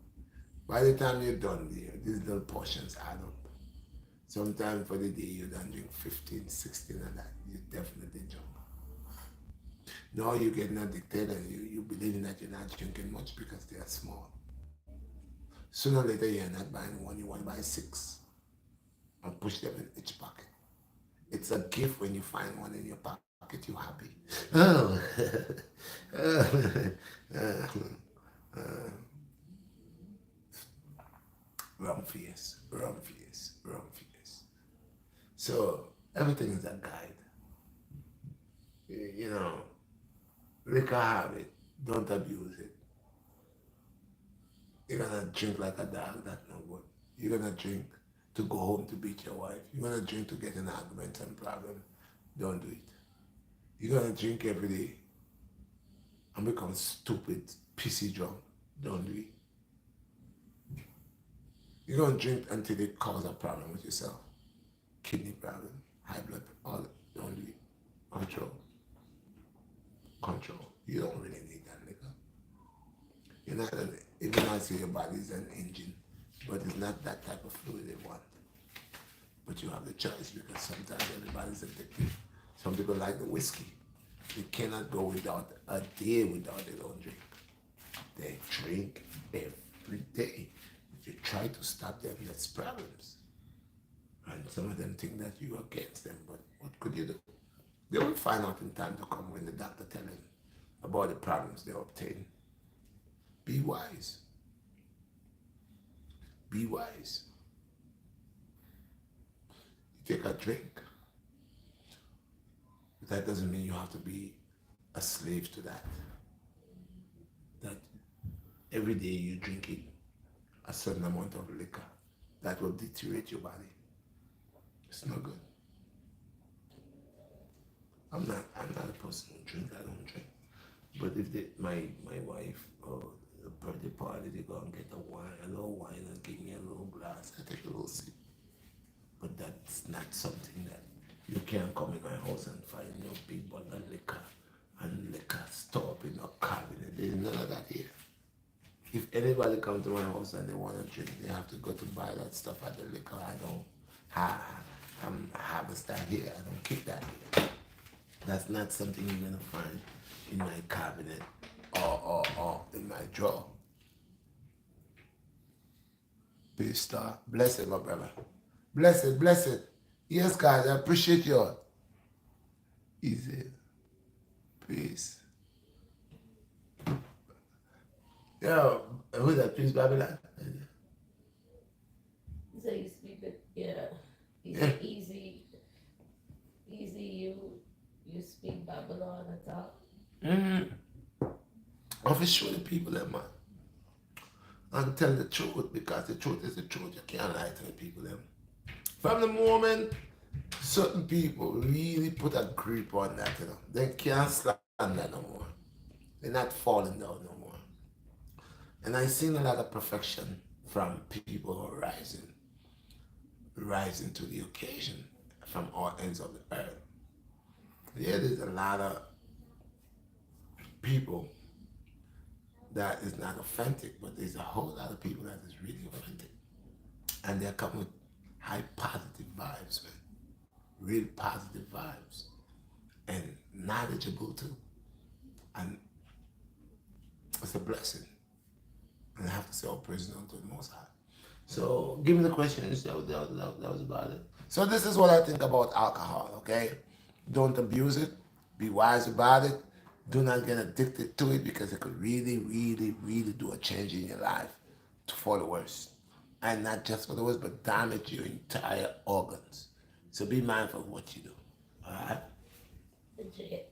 By the time you're done there, these little portions add up. Sometimes for the day you don't drink 15, 16 and that. You definitely drunk. Now you're getting addicted and you believing that you're not drinking much because they are small. Sooner or later you're not buying one, you want to buy 6. And push them in each pocket. It's a gift when you find one in your pocket, you're happy. Oh, wrong face. So everything is a guide. You know, liquor habit, don't abuse it. You're gonna drink like a dog, that's no good. You're gonna drink to go home to beat your wife. You're gonna drink to get in arguments and problems. Don't do it. You're gonna drink every day and become stupid, pissy drunk. Don't do it. You're gonna drink until it causes a problem with yourself. Kidney problem, high blood, all that. Don't do it. Control. You don't really need that liquor. You're not gonna Even I say your body is an engine, but it's not that type of fluid they want. But you have the choice because sometimes everybody's addicted. Some people like the whiskey. They cannot go without a day without they don't drink. They drink every day. If you try to stop them, that's problems. And some of them think that you're against them, but what could you do? They will find out in time to come when the doctor tells them about the problems they obtain. Be wise. Be wise. You take a drink. That doesn't mean you have to be a slave to that. That every day you drink it a certain amount of liquor that will deteriorate your body. It's not good. I'm not a person who drinks. I don't drink. But if my wife or the birthday party, they go and get a little wine and give me a little glass, I take a little sip. But that's not something that you can't come in my house and find your big bottle of liquor and liquor store up in your cabinet. There's none of that here. If anybody comes to my house and they want to drink, they have to go to buy that stuff at the liquor. I don't harvest that here. I don't keep that here. That's not something you're going to find in my cabinet or in my drawer. Peace, star. Blessed, my brother. Blessed, blessed. Yes, guys, I appreciate you all. Easy. Peace. Yo, who's that? Peace, Babylon? So you speak it, yeah. You say easy, you speak Babylon at top. I for show the people that, man. And tell the truth, because the truth is the truth. You can't lie to the people them. From the moment certain people really put a grip on that, they can't stand that no more. They're not falling down no more. And I've seen a lot of perfection from people who are rising to the occasion from all ends of the earth. Yeah, there's a lot of people that is not authentic, but there's a whole lot of people that is really authentic. And they're coming with high positive vibes, man. Real positive vibes. And knowledgeable too. And it's a blessing. And I have to say, all praise unto the Most High. So, give me the questions. That was about it. So, this is what I think about alcohol, okay? Don't abuse it. Be wise about it. Do not get addicted to it because it could really, really, really do a change in your life for the worse. And not just for the worse, but damage your entire organs. So, be mindful of what you do. All right? Jay,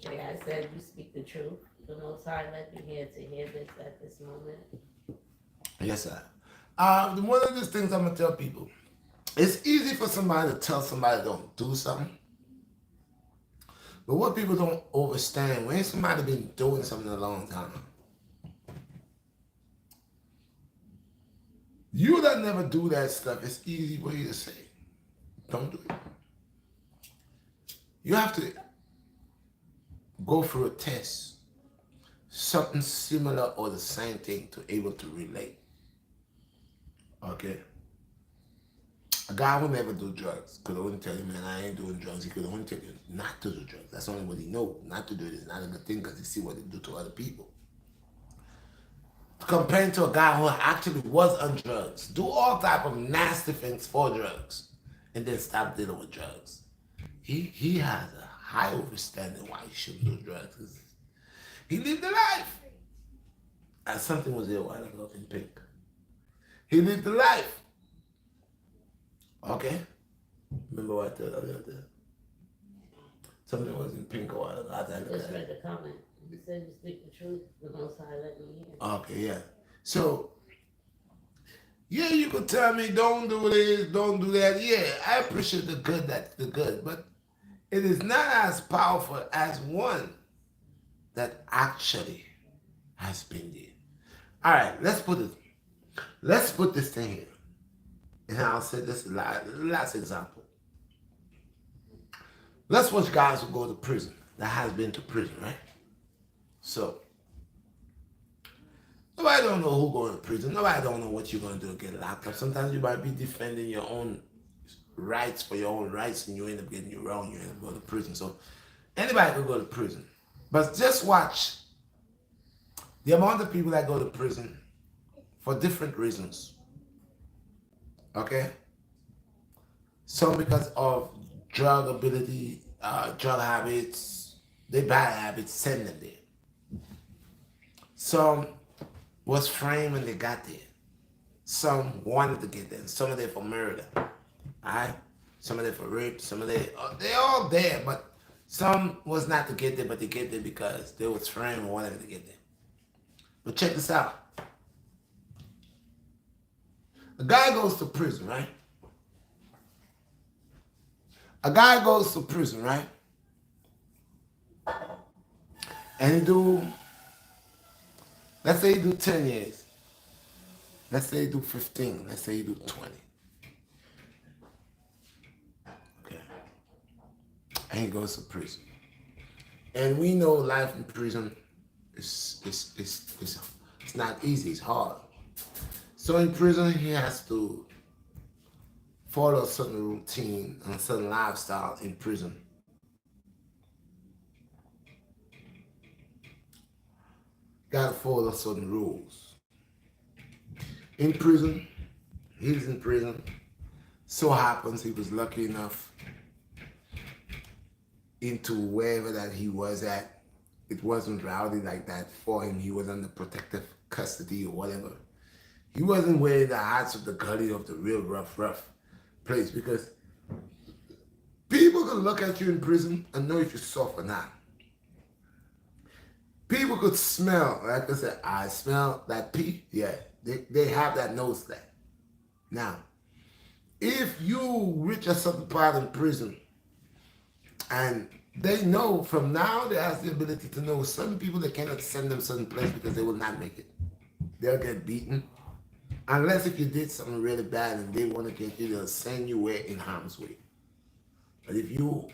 I said you speak the truth. The Most High led me here to hear this at this moment. Yes, sir. One of these things I'm going to tell people, it's easy for somebody to tell somebody don't do something. But what people don't understand, when somebody been doing something a long time, you that never do that stuff, it's easy for you to say, don't do it. You have to go through a test, something similar or the same thing to able to relate. Okay? A guy who never do drugs could only tell you, man, I ain't doing drugs. He could only tell you not to do drugs. That's only what he knows. Not to do it is not a good thing because he see what they do to other people. Compared to a guy who actually was on drugs, do all type of nasty things for drugs, and then stop dealing with drugs. He has a high understanding why he shouldn't do drugs. 'Cause he lived the life. And something was there while ago in pink. He lived the life. Okay? Remember what I told you? Something was in pink a while ago. I just read the comment. You said you speak the truth. The Most High let me hear. Okay, yeah. So, yeah, you could tell me don't do this, don't do that. Yeah, I appreciate the good, that's the good. But it is not as powerful as one that actually has been there. All right, let's put this thing here. And I'll say this last example. Let's watch guys who go to prison, that has been to prison, right? So, Nobody don't know who going to prison. Nobody don't know what you're going to do to get locked up. Sometimes you might be defending your own rights for your own rights, and you end up getting it wrong. You end up going to prison. So anybody could go to prison. But just watch the amount of people that go to prison for different reasons. Okay? Some because of drug habits, their bad habits send them there. Some was framed when they got there. Some wanted to get there. Some are there for murder. Alright? Some are there for rape. Some are there. They're all there, but some was not to get there, but they get there because they was framed and wanted to get there. But check this out. A guy goes to prison, right? A guy goes to prison, right? And he do, let's say he do 10 years. Let's say he do 15. Let's say he do 20. Okay. And he goes to prison. And we know life in prison is it's not easy, it's hard. So in prison he has to follow a certain routine and a certain lifestyle in prison. Gotta follow certain rules. In prison, he's in prison. So happens he was lucky enough into wherever that he was at. It wasn't rowdy like that for him. He was under protective custody or whatever. He wasn't wearing the heights of the gully of the real rough place, because people could look at you in prison and know if you're soft or not. People could smell, like I said, I smell that pee. Yeah, they have that nose there. Now, if you reach a certain part in prison, and they know from now, they have the ability to know certain people they cannot send them certain place because they will not make it. They'll get beaten. Unless if you did something really bad and they want to get you, they'll send you where in harm's way. But if your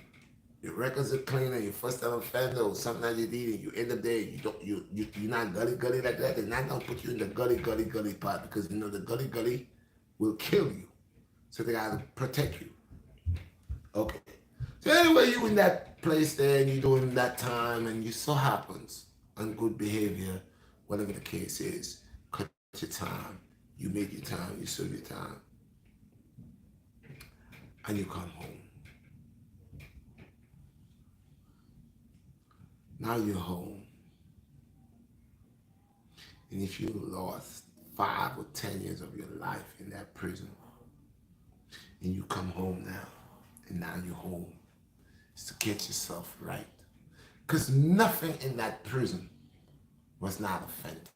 records are clean and you're first time offender or something that you did and you end up there, you're not gully like that, they're not gonna put you in the gully part, because you know the gully will kill you. So they gotta protect you. Okay. So anyway, you in that place there and you're doing that time and you so happens on good behavior, whatever the case is, cut your time. You make your time, you serve your time, and you come home. Now you're home. And if you lost 5 or 10 years of your life in that prison, and you come home now, and now you're home, it's to get yourself right. Because nothing in that prison was not authentic.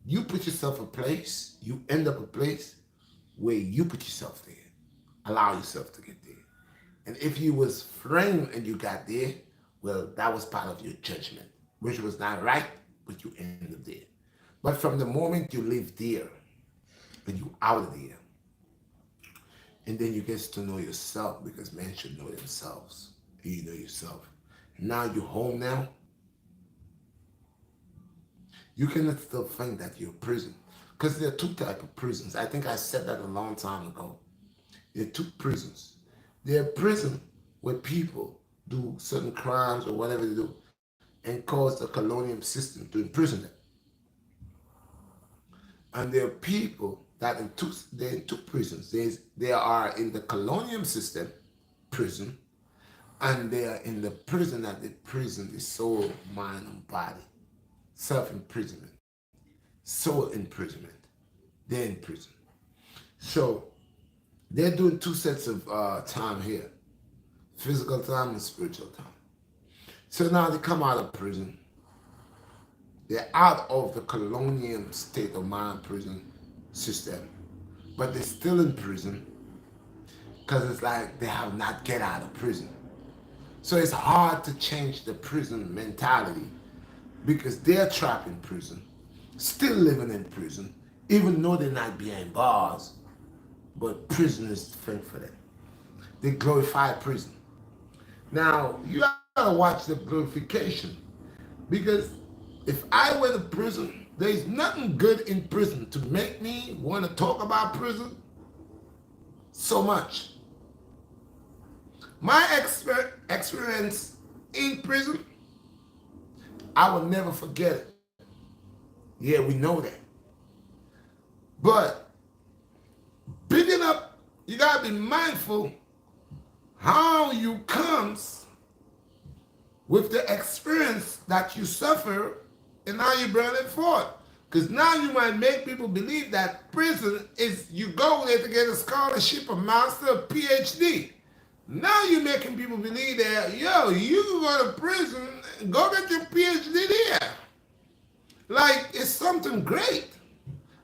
You put yourself a place, you end up a place where you put yourself there. Allow yourself to get there. And if you was framed and you got there, well, that was part of your judgment, which was not right, but you ended up there. But from the moment you live there, and you out of there, and then you get to know yourself, because men should know themselves, and you know yourself. Now you're home now. You cannot still think that you're in prison. Because there are 2 types of prisons. I think I said that a long time ago. There are 2 prisons. There are prisons where people do certain crimes or whatever they do and cause the colonial system to imprison them. And there are people that they're in 2 prisons. They are in the colonial system prison, and they are in the prison that they prison the soul, mind, and body. Self-imprisonment, soul imprisonment. They're in prison. So they're doing 2 sets of time here, physical time and spiritual time. So now they come out of prison. They're out of the colonial state of mind prison system, but they're still in prison because it's like they have not get out of prison. So it's hard to change the prison mentality, because they're trapped in prison, still living in prison, even though they're not behind bars, but prison is the thing for them. They glorify prison. Now, you gotta watch the glorification, because if I went to prison there's nothing good in prison to make me want to talk about prison so much. My experience in prison, I will never forget it. Yeah, we know that. But picking up, you gotta be mindful how you comes with the experience that you suffer and how you bring it forth. Because now you might make people believe that prison is you go there to get a scholarship, a master, a PhD. Now you're making people believe that, yo, you can go to prison and go get your PhD there. Like, it's something great.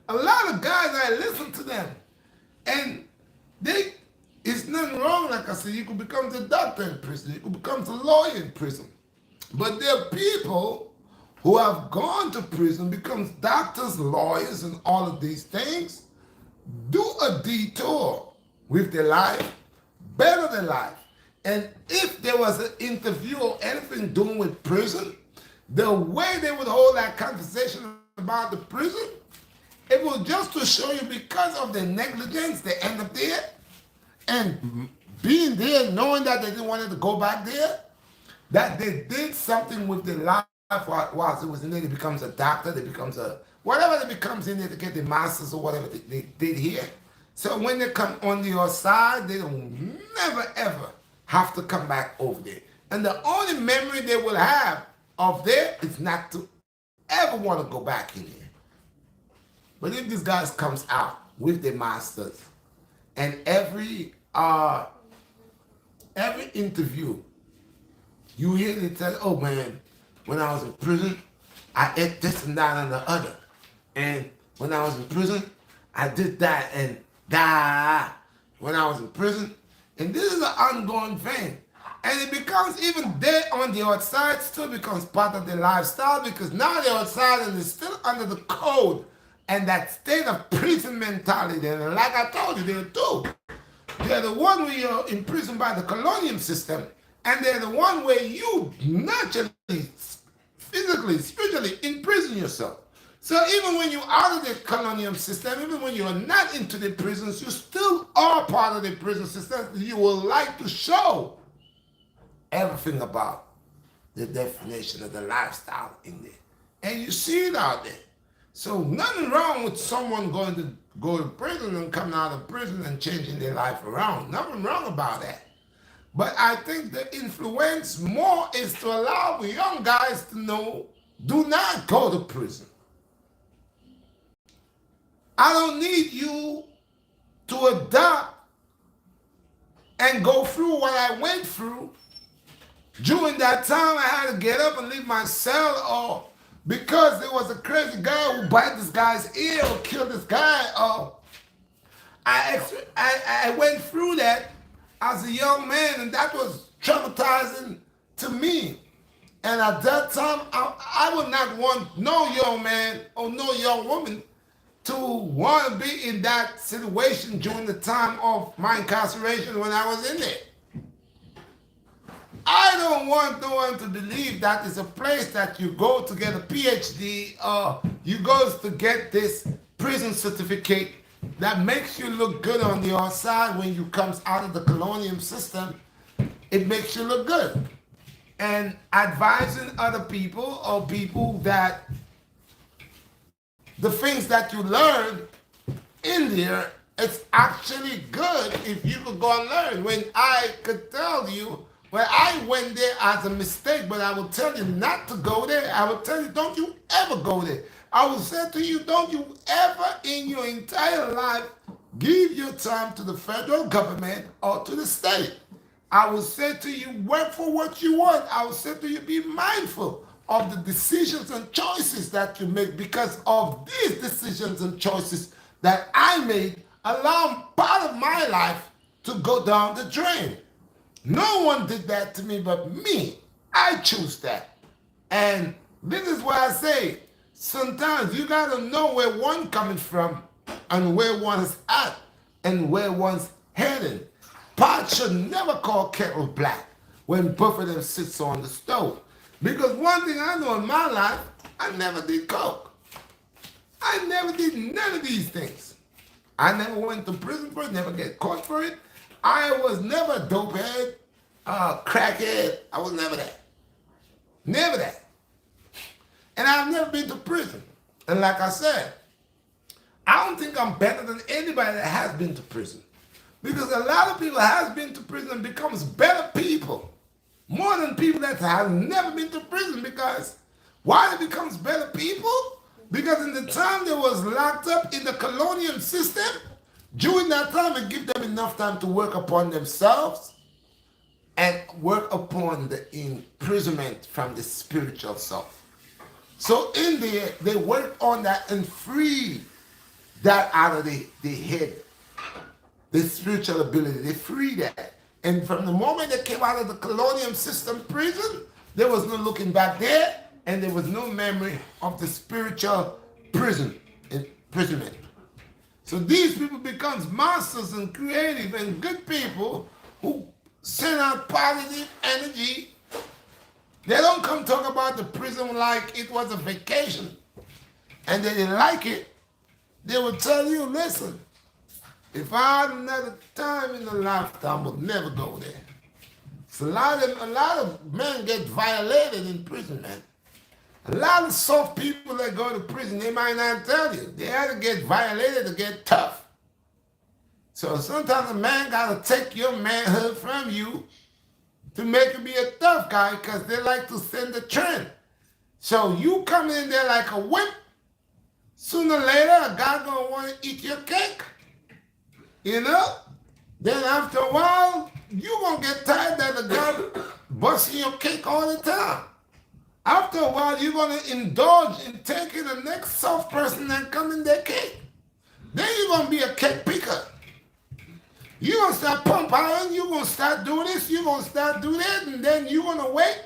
A lot of guys, I listen to them, and it's nothing wrong, like I said, you could become the doctor in prison, you could become the lawyer in prison. But there are people who have gone to prison, becomes doctors, lawyers, and all of these things, do a detour with their life, better their life. And if there was an interview or anything doing with prison, the way they would hold that conversation about the prison, it was just to show you because of their negligence, they end up there. And being there, knowing that they didn't want to go back there, that they did something with their life whilst it was in there. They becomes a doctor, they becomes a, whatever they becomes in there to get their masters or whatever they did here. So when they come on the other side, they don't never ever have to come back over there. And the only memory they will have of there is not to ever want to go back in there. But if these guys comes out with their masters, and every interview, you hear they tell, oh man, when I was in prison, I ate this and that and the other. And when I was in prison, I did that and that. When I was in prison, and this is an ongoing thing. And it becomes, even there on the outside, still becomes part of their lifestyle, because now they're outside and they're still under the code and that state of prison mentality. And like I told you, they're two. They're the one where you're imprisoned by the colonial system, and they're the one where you naturally, physically, spiritually imprison yourself. So even when you're out of the colonial system, even when you're not into the prisons, you still are part of the prison system. You will like to show everything about the definition of the lifestyle in there. And you see it out there. So nothing wrong with someone going to go to prison and coming out of prison and changing their life around. Nothing wrong about that. But I think the influence more is to allow the young guys to know, do not go to prison. I don't need you to adopt and go through what I went through. During that time, I had to get up and leave my cell, or because there was a crazy guy who bite this guy's ear or kill this guy. I went through that as a young man, and that was traumatizing to me. And at that time, I would not want no young man or no young woman to want to be in that situation during the time of my incarceration when I was in there. I don't want no one to believe that it's a place that you go to get a PhD, or you go to get this prison certificate that makes you look good on the outside. When you comes out of the colonial system, it makes you look good. And advising other people, or people, that the things that you learn in there, it's actually good if you could go and learn. When I could tell you, well, I went there as a mistake, but I will tell you not to go there. I will tell you, don't you ever go there. I will say to you, don't you ever in your entire life give your time to the federal government or to the state. I will say to you, work for what you want. I will say to you, be mindful of the decisions and choices that you make, because of these decisions and choices that I made allow part of my life to go down the drain. No one did that to me but me. I choose that. And this is why I say, sometimes you gotta know where one coming from and where one's at and where one's heading. Pot should never call kettle black when both of them sits on the stove. Because one thing I know in my life, I never did coke. I never did none of these things. I never went to prison for it, never get caught for it. I was never a dopehead, crackhead. I was never that. Never that. And I've never been to prison. And like I said, I don't think I'm better than anybody that has been to prison. Because a lot of people has been to prison and becomes better people. More than people that have never been to prison. Because why they becomes better people? Because in the time they was locked up in the colonial system, during that time it give them enough time to work upon themselves and work upon the imprisonment from the spiritual self. So in there, they worked on that and free that out of the head, the spiritual ability. They free that. And from the moment they came out of the colonial system prison, there was no looking back there, and there was no memory of the spiritual imprisonment. So these people becomes masters and creative and good people who send out positive energy. They don't come talk about the prison like it was a vacation and they didn't like it. They will tell you, listen, if I had another time in the lifetime, I would never go there. So a lot of men get violated in prison, man. A lot of soft people that go to prison, they might not tell you. They have to get violated to get tough. So sometimes a man got to take your manhood from you to make you be a tough guy because they like to send the trend. So you come in there like a whip, sooner or later a guy going to want to eat your cake. You know? Then after a while, you going to get tired that the guy busting your cake all the time. After a while, you're going to indulge in taking the next soft person that come in their cake. Then you're going to be a cake picker. You're going to start pump iron, you're going to start doing this, you're going to start doing that, and then you're going to wait.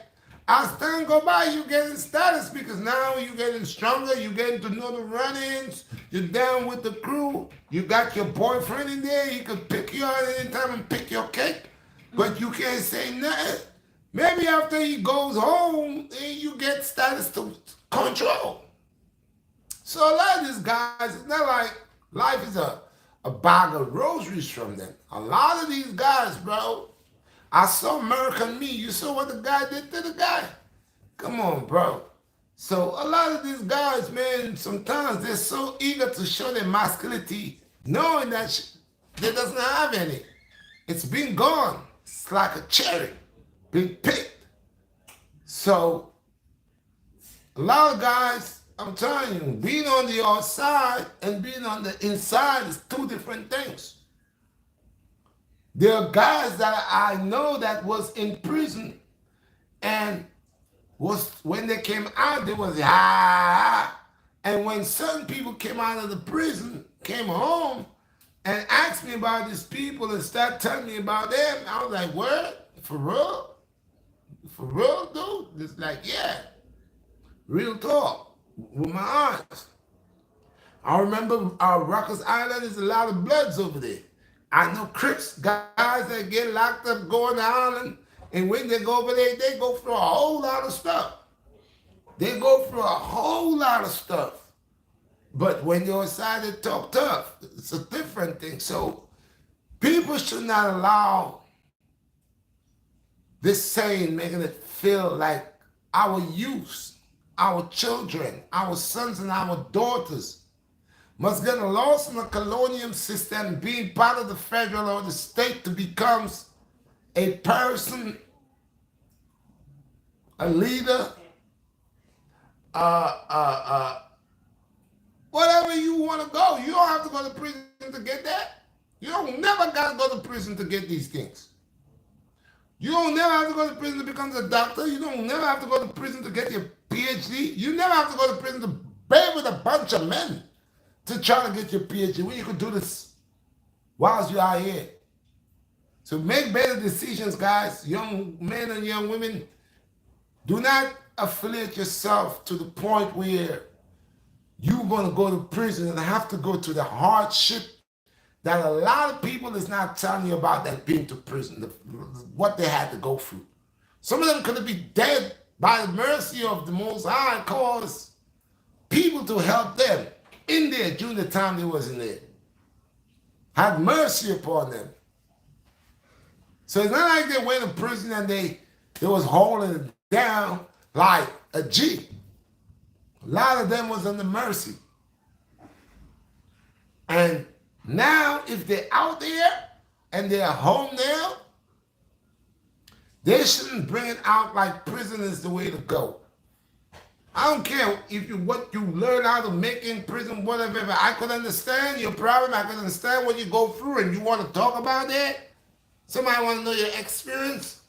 As time go by, you're getting status because now you're getting stronger, you're getting to know the run-ins, you're down with the crew, you got your boyfriend in there, he can pick you out anytime and pick your cake, but you can't say nothing. Maybe after he goes home, you get status to control. So a lot of these guys, it's not like life is a bag of groceries from them. A lot of these guys, bro, I saw American Me. You saw what the guy did to the guy? Come on, bro. So a lot of these guys, man, sometimes they're so eager to show their masculinity, knowing that they doesn't have any. It's been gone. It's like a cherry, been picked. So a lot of guys, I'm telling you, being on the outside and being on the inside is two different things. There are guys that I know that was in prison and was when they came out, they was and when certain people came out of the prison, came home and asked me about these people and started telling me about them, I was like, what? For real? For real, dude? It's like, yeah, real talk. With my eyes. I remember our Rikers Island, there's a lot of bloods over there. I know Crips, guys that get locked up, go on the island, and when they go over there, they go through a whole lot of stuff. They go through a whole lot of stuff. But when you're inside, they talk tough. It's a different thing. So people should not allow this saying making it feel like our youth, our children, our sons and our daughters must get lost in the colonial system, being part of the federal or the state to become a person, a leader, whatever you want to go. You don't have to go to prison to get that. You don't never got to go to prison to get these things. You don't never have to go to prison to become a doctor. You don't never have to go to prison to get your PhD. You never have to go to prison to bathe with a bunch of men to try to get your PhD. When you could do this whilst you are here. So make better decisions, guys. Young men and young women, do not affiliate yourself to the point where you're going to go to prison and have to go to the hardship that a lot of people is not telling you about that being to prison, what they had to go through. Some of them could be dead by the mercy of the Most High, cause people to help them. in there during the time they wasn't there. Had mercy upon them. So it's not like they went to prison and they was holding it down like a G. A lot of them was under mercy. And now if they're out there and they're home now, they shouldn't bring it out like prison is the way to go. I don't care if what you learn how to make in prison, whatever. I could understand your problem. I could understand what you go through, and you want to talk about that. Somebody want to know your experience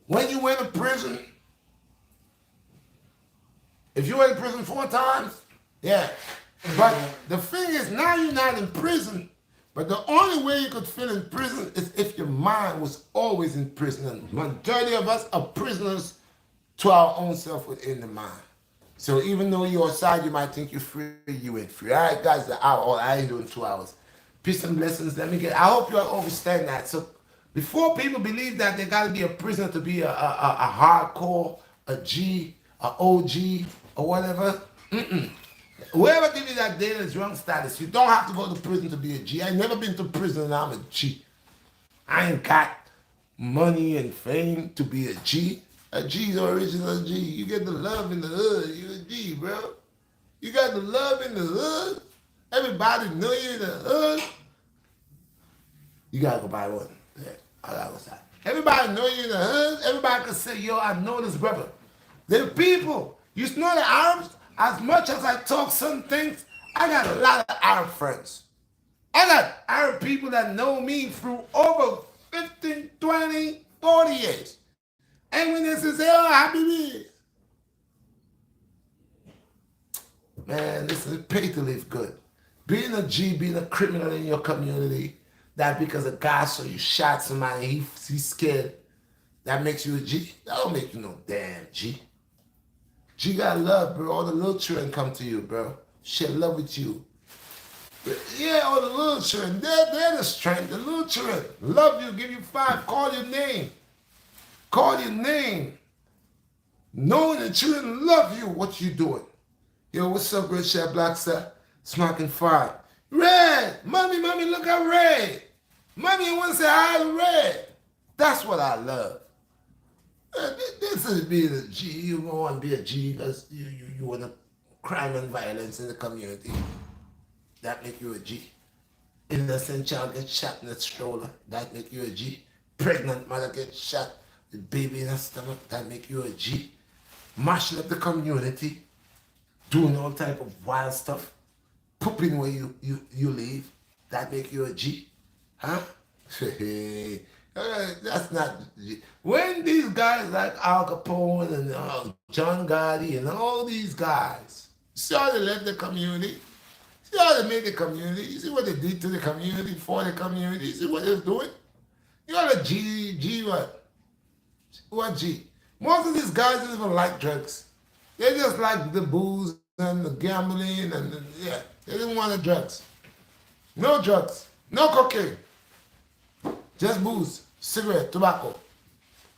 when you went to prison. If you went to prison 4 times, yeah. But the thing is, now you're not in prison. But the only way you could feel in prison is if your mind was always in prison. And majority of us are prisoners to our own self within the mind. So even though you're outside, you might think you're free, you ain't free. All right, guys, the hour. I ain't doing 2 hours. Peace and blessings. I hope you all understand that. So before people believe that they got to be a prisoner to be a hardcore, a G, a OG, or whatever, whoever give you that daily drunk status, you don't have to go to prison to be a G. I never been to prison and I'm a G. I ain't got money and fame to be a G. A G's original G. You get the love in the hood. You a G, bro. You got the love in the hood. Everybody know you in the hood. You gotta go buy one. Yeah, I gotta go outside. Everybody know you in the hood. Everybody can say, yo, I know this brother. The people. You know the Arabs? As much as I talk some things, I got a lot of Arab friends. I got Arab people that know me through over 15, 20, 40 years. And when they say, oh, happy man, listen, pay to live good. Being a G, being a criminal in your community, that because a guy saw you shot somebody, he's scared, that makes you a G? That don't make you no damn G. G got love, bro. All the little children come to you, bro. Share love with you. Yeah, all the little children, they're the strength. The little children love you, give you 5, call your name. Call your name. Knowing the children love you, what you doing? Yo, what's up, Redshot, BlackStar? Smoking fire. Red! Mommy, look at Red. Mommy, you want to say hi to Red. That's what I love. This is being a G. You don't want to be a G because you want to crime and violence in the community. That make you a G. Innocent child gets shot in the stroller. That make you a G. Pregnant mother gets shot. The baby in her stomach, that make you a G. Mashing up the community, doing all type of wild stuff, pooping where you live, that make you a G. Huh? That's not G. When these guys like Al Capone and John Gotti and all these guys, see how they left the community? See how they made the community? You see what they did to the community, for the community? You see what they're doing? You got a G what? What G? Most of these guys don't even like drugs. They just like the booze and the gambling and they didn't want the drugs. No drugs. No cocaine. Just booze, cigarette, tobacco.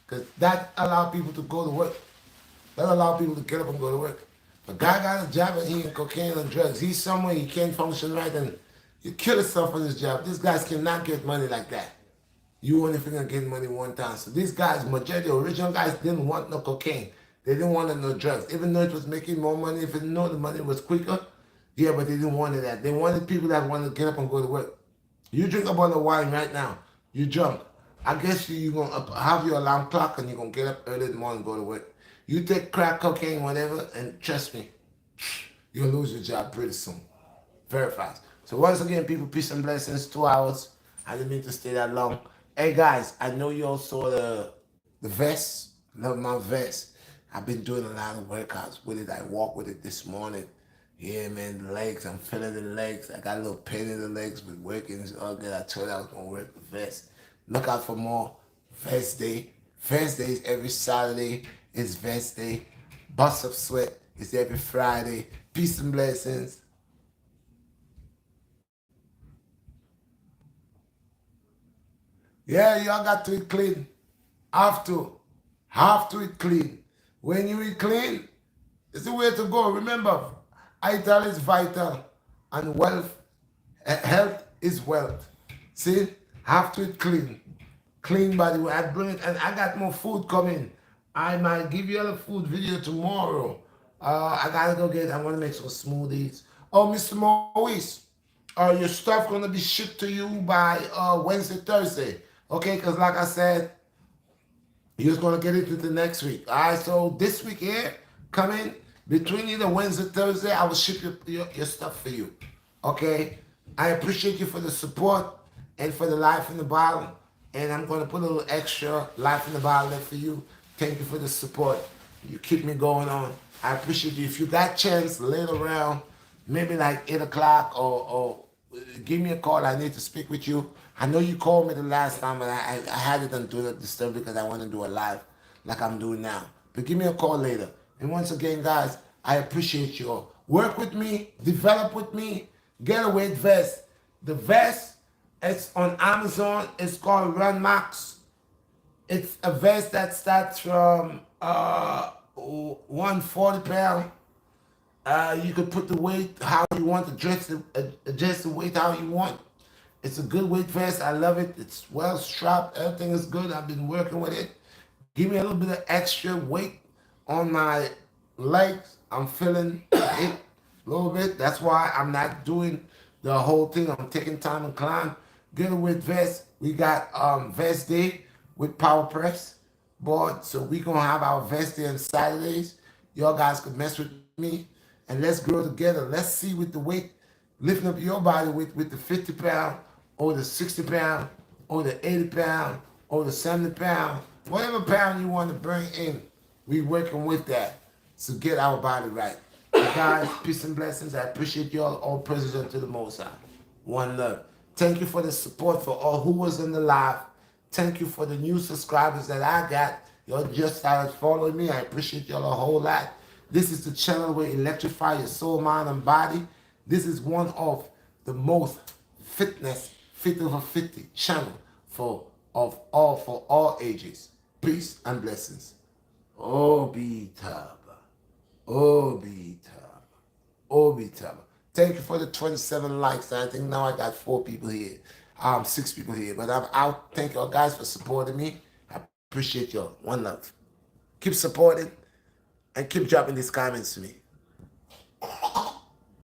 Because that allows people to go to work. That allows people to get up and go to work. A guy got a job and he in cocaine and drugs. He's somewhere he can't function right and you kill yourself on his job. These guys cannot get money like that. You only gonna get money one time. So these guys, majority, the original guys didn't want no cocaine. They didn't want no drugs. Even though it was making more money, if they know the money was quicker, yeah, but they didn't want that. They wanted people that wanted to get up and go to work. You drink a bottle of wine right now, you drunk. I guess you're gonna have your alarm clock and you're gonna get up early in the morning and go to work. You take crack, cocaine, whatever, and trust me, you'll lose your job pretty soon. Very fast. So once again, people, peace and blessings. 2 hours. I didn't mean to stay that long. Hey guys, I know you all saw the vest. Love my vest. I've been doing a lot of workouts with it. I walked with it this morning. Yeah, man, the legs. I'm feeling the legs. I got a little pain in the legs, but working is all good. I told you I was gonna work the vest. Look out for more Vest Day. Vest Day is every Saturday. It's Vest Day. Bust Up Sweat is every Friday. Peace and blessings. Yeah, y'all got to eat clean. Have to eat clean. When you eat clean, it's the way to go. Remember, ital is vital. and wealth, health is wealth. See, have to eat clean. Clean body. I bring it, and I got more food coming. I might give you a food video tomorrow. I gotta go get. I want to make some smoothies. Oh, Mr. Maurice, your stuff gonna be shipped to you by Wednesday, Thursday. Okay, because like I said, you're just gonna get it to the next week. All right. So this week here, coming between either Wednesday, Thursday, I will ship your stuff for you. Okay. I appreciate you for the support and for the life in the bottle. And I'm gonna put a little extra life in the bottle there for you. Thank you for the support. You keep me going on. I appreciate you. If you got chance later around, maybe like 8 o'clock, or give me a call. I need to speak with you. I know you called me the last time, and I had it on Do Not Disturb because I want to do a live like I'm doing now. But give me a call later. And once again, guys, I appreciate you all. Work with me, develop with me, get a weight vest. The vest, it's on Amazon. It's called Run Max. It's a vest that starts from 140 pound. You could put the weight how you want, adjust the weight how you want. It's a good weight vest. I love it. It's well strapped. Everything is good. I've been working with it. Give me a little bit of extra weight on my legs. I'm feeling it a little bit. That's why I'm not doing the whole thing. I'm taking time and climb. Get a weight vest. We got vest day with power press board. So we gonna have our vest day on Saturdays. Y'all guys could mess with me and let's grow together. Let's see with the weight, lifting up your body with the 50 pound or the 60 pound or the 80 pound or the 70 pound, whatever pound you want to bring in, we working with that to get our body right. So guys, peace and blessings. I appreciate y'all. All praises unto the Most High. One love. Thank you for the support for all who was in the live. Thank you for the new subscribers that I got. Y'all just started following me. I appreciate y'all a whole lot. This is the channel where electrify your soul, mind, and body. This is one of the most fitness, fit over 50 channel for all ages. Peace and blessings. Obi Taba. Obi Taba. Obi Taba. Thank you for the 27 likes. I think now I got 4 people here. 6 people here. But I'm out. Thank y'all guys for supporting me. I appreciate y'all. One love. Keep supporting and keep dropping these comments to me.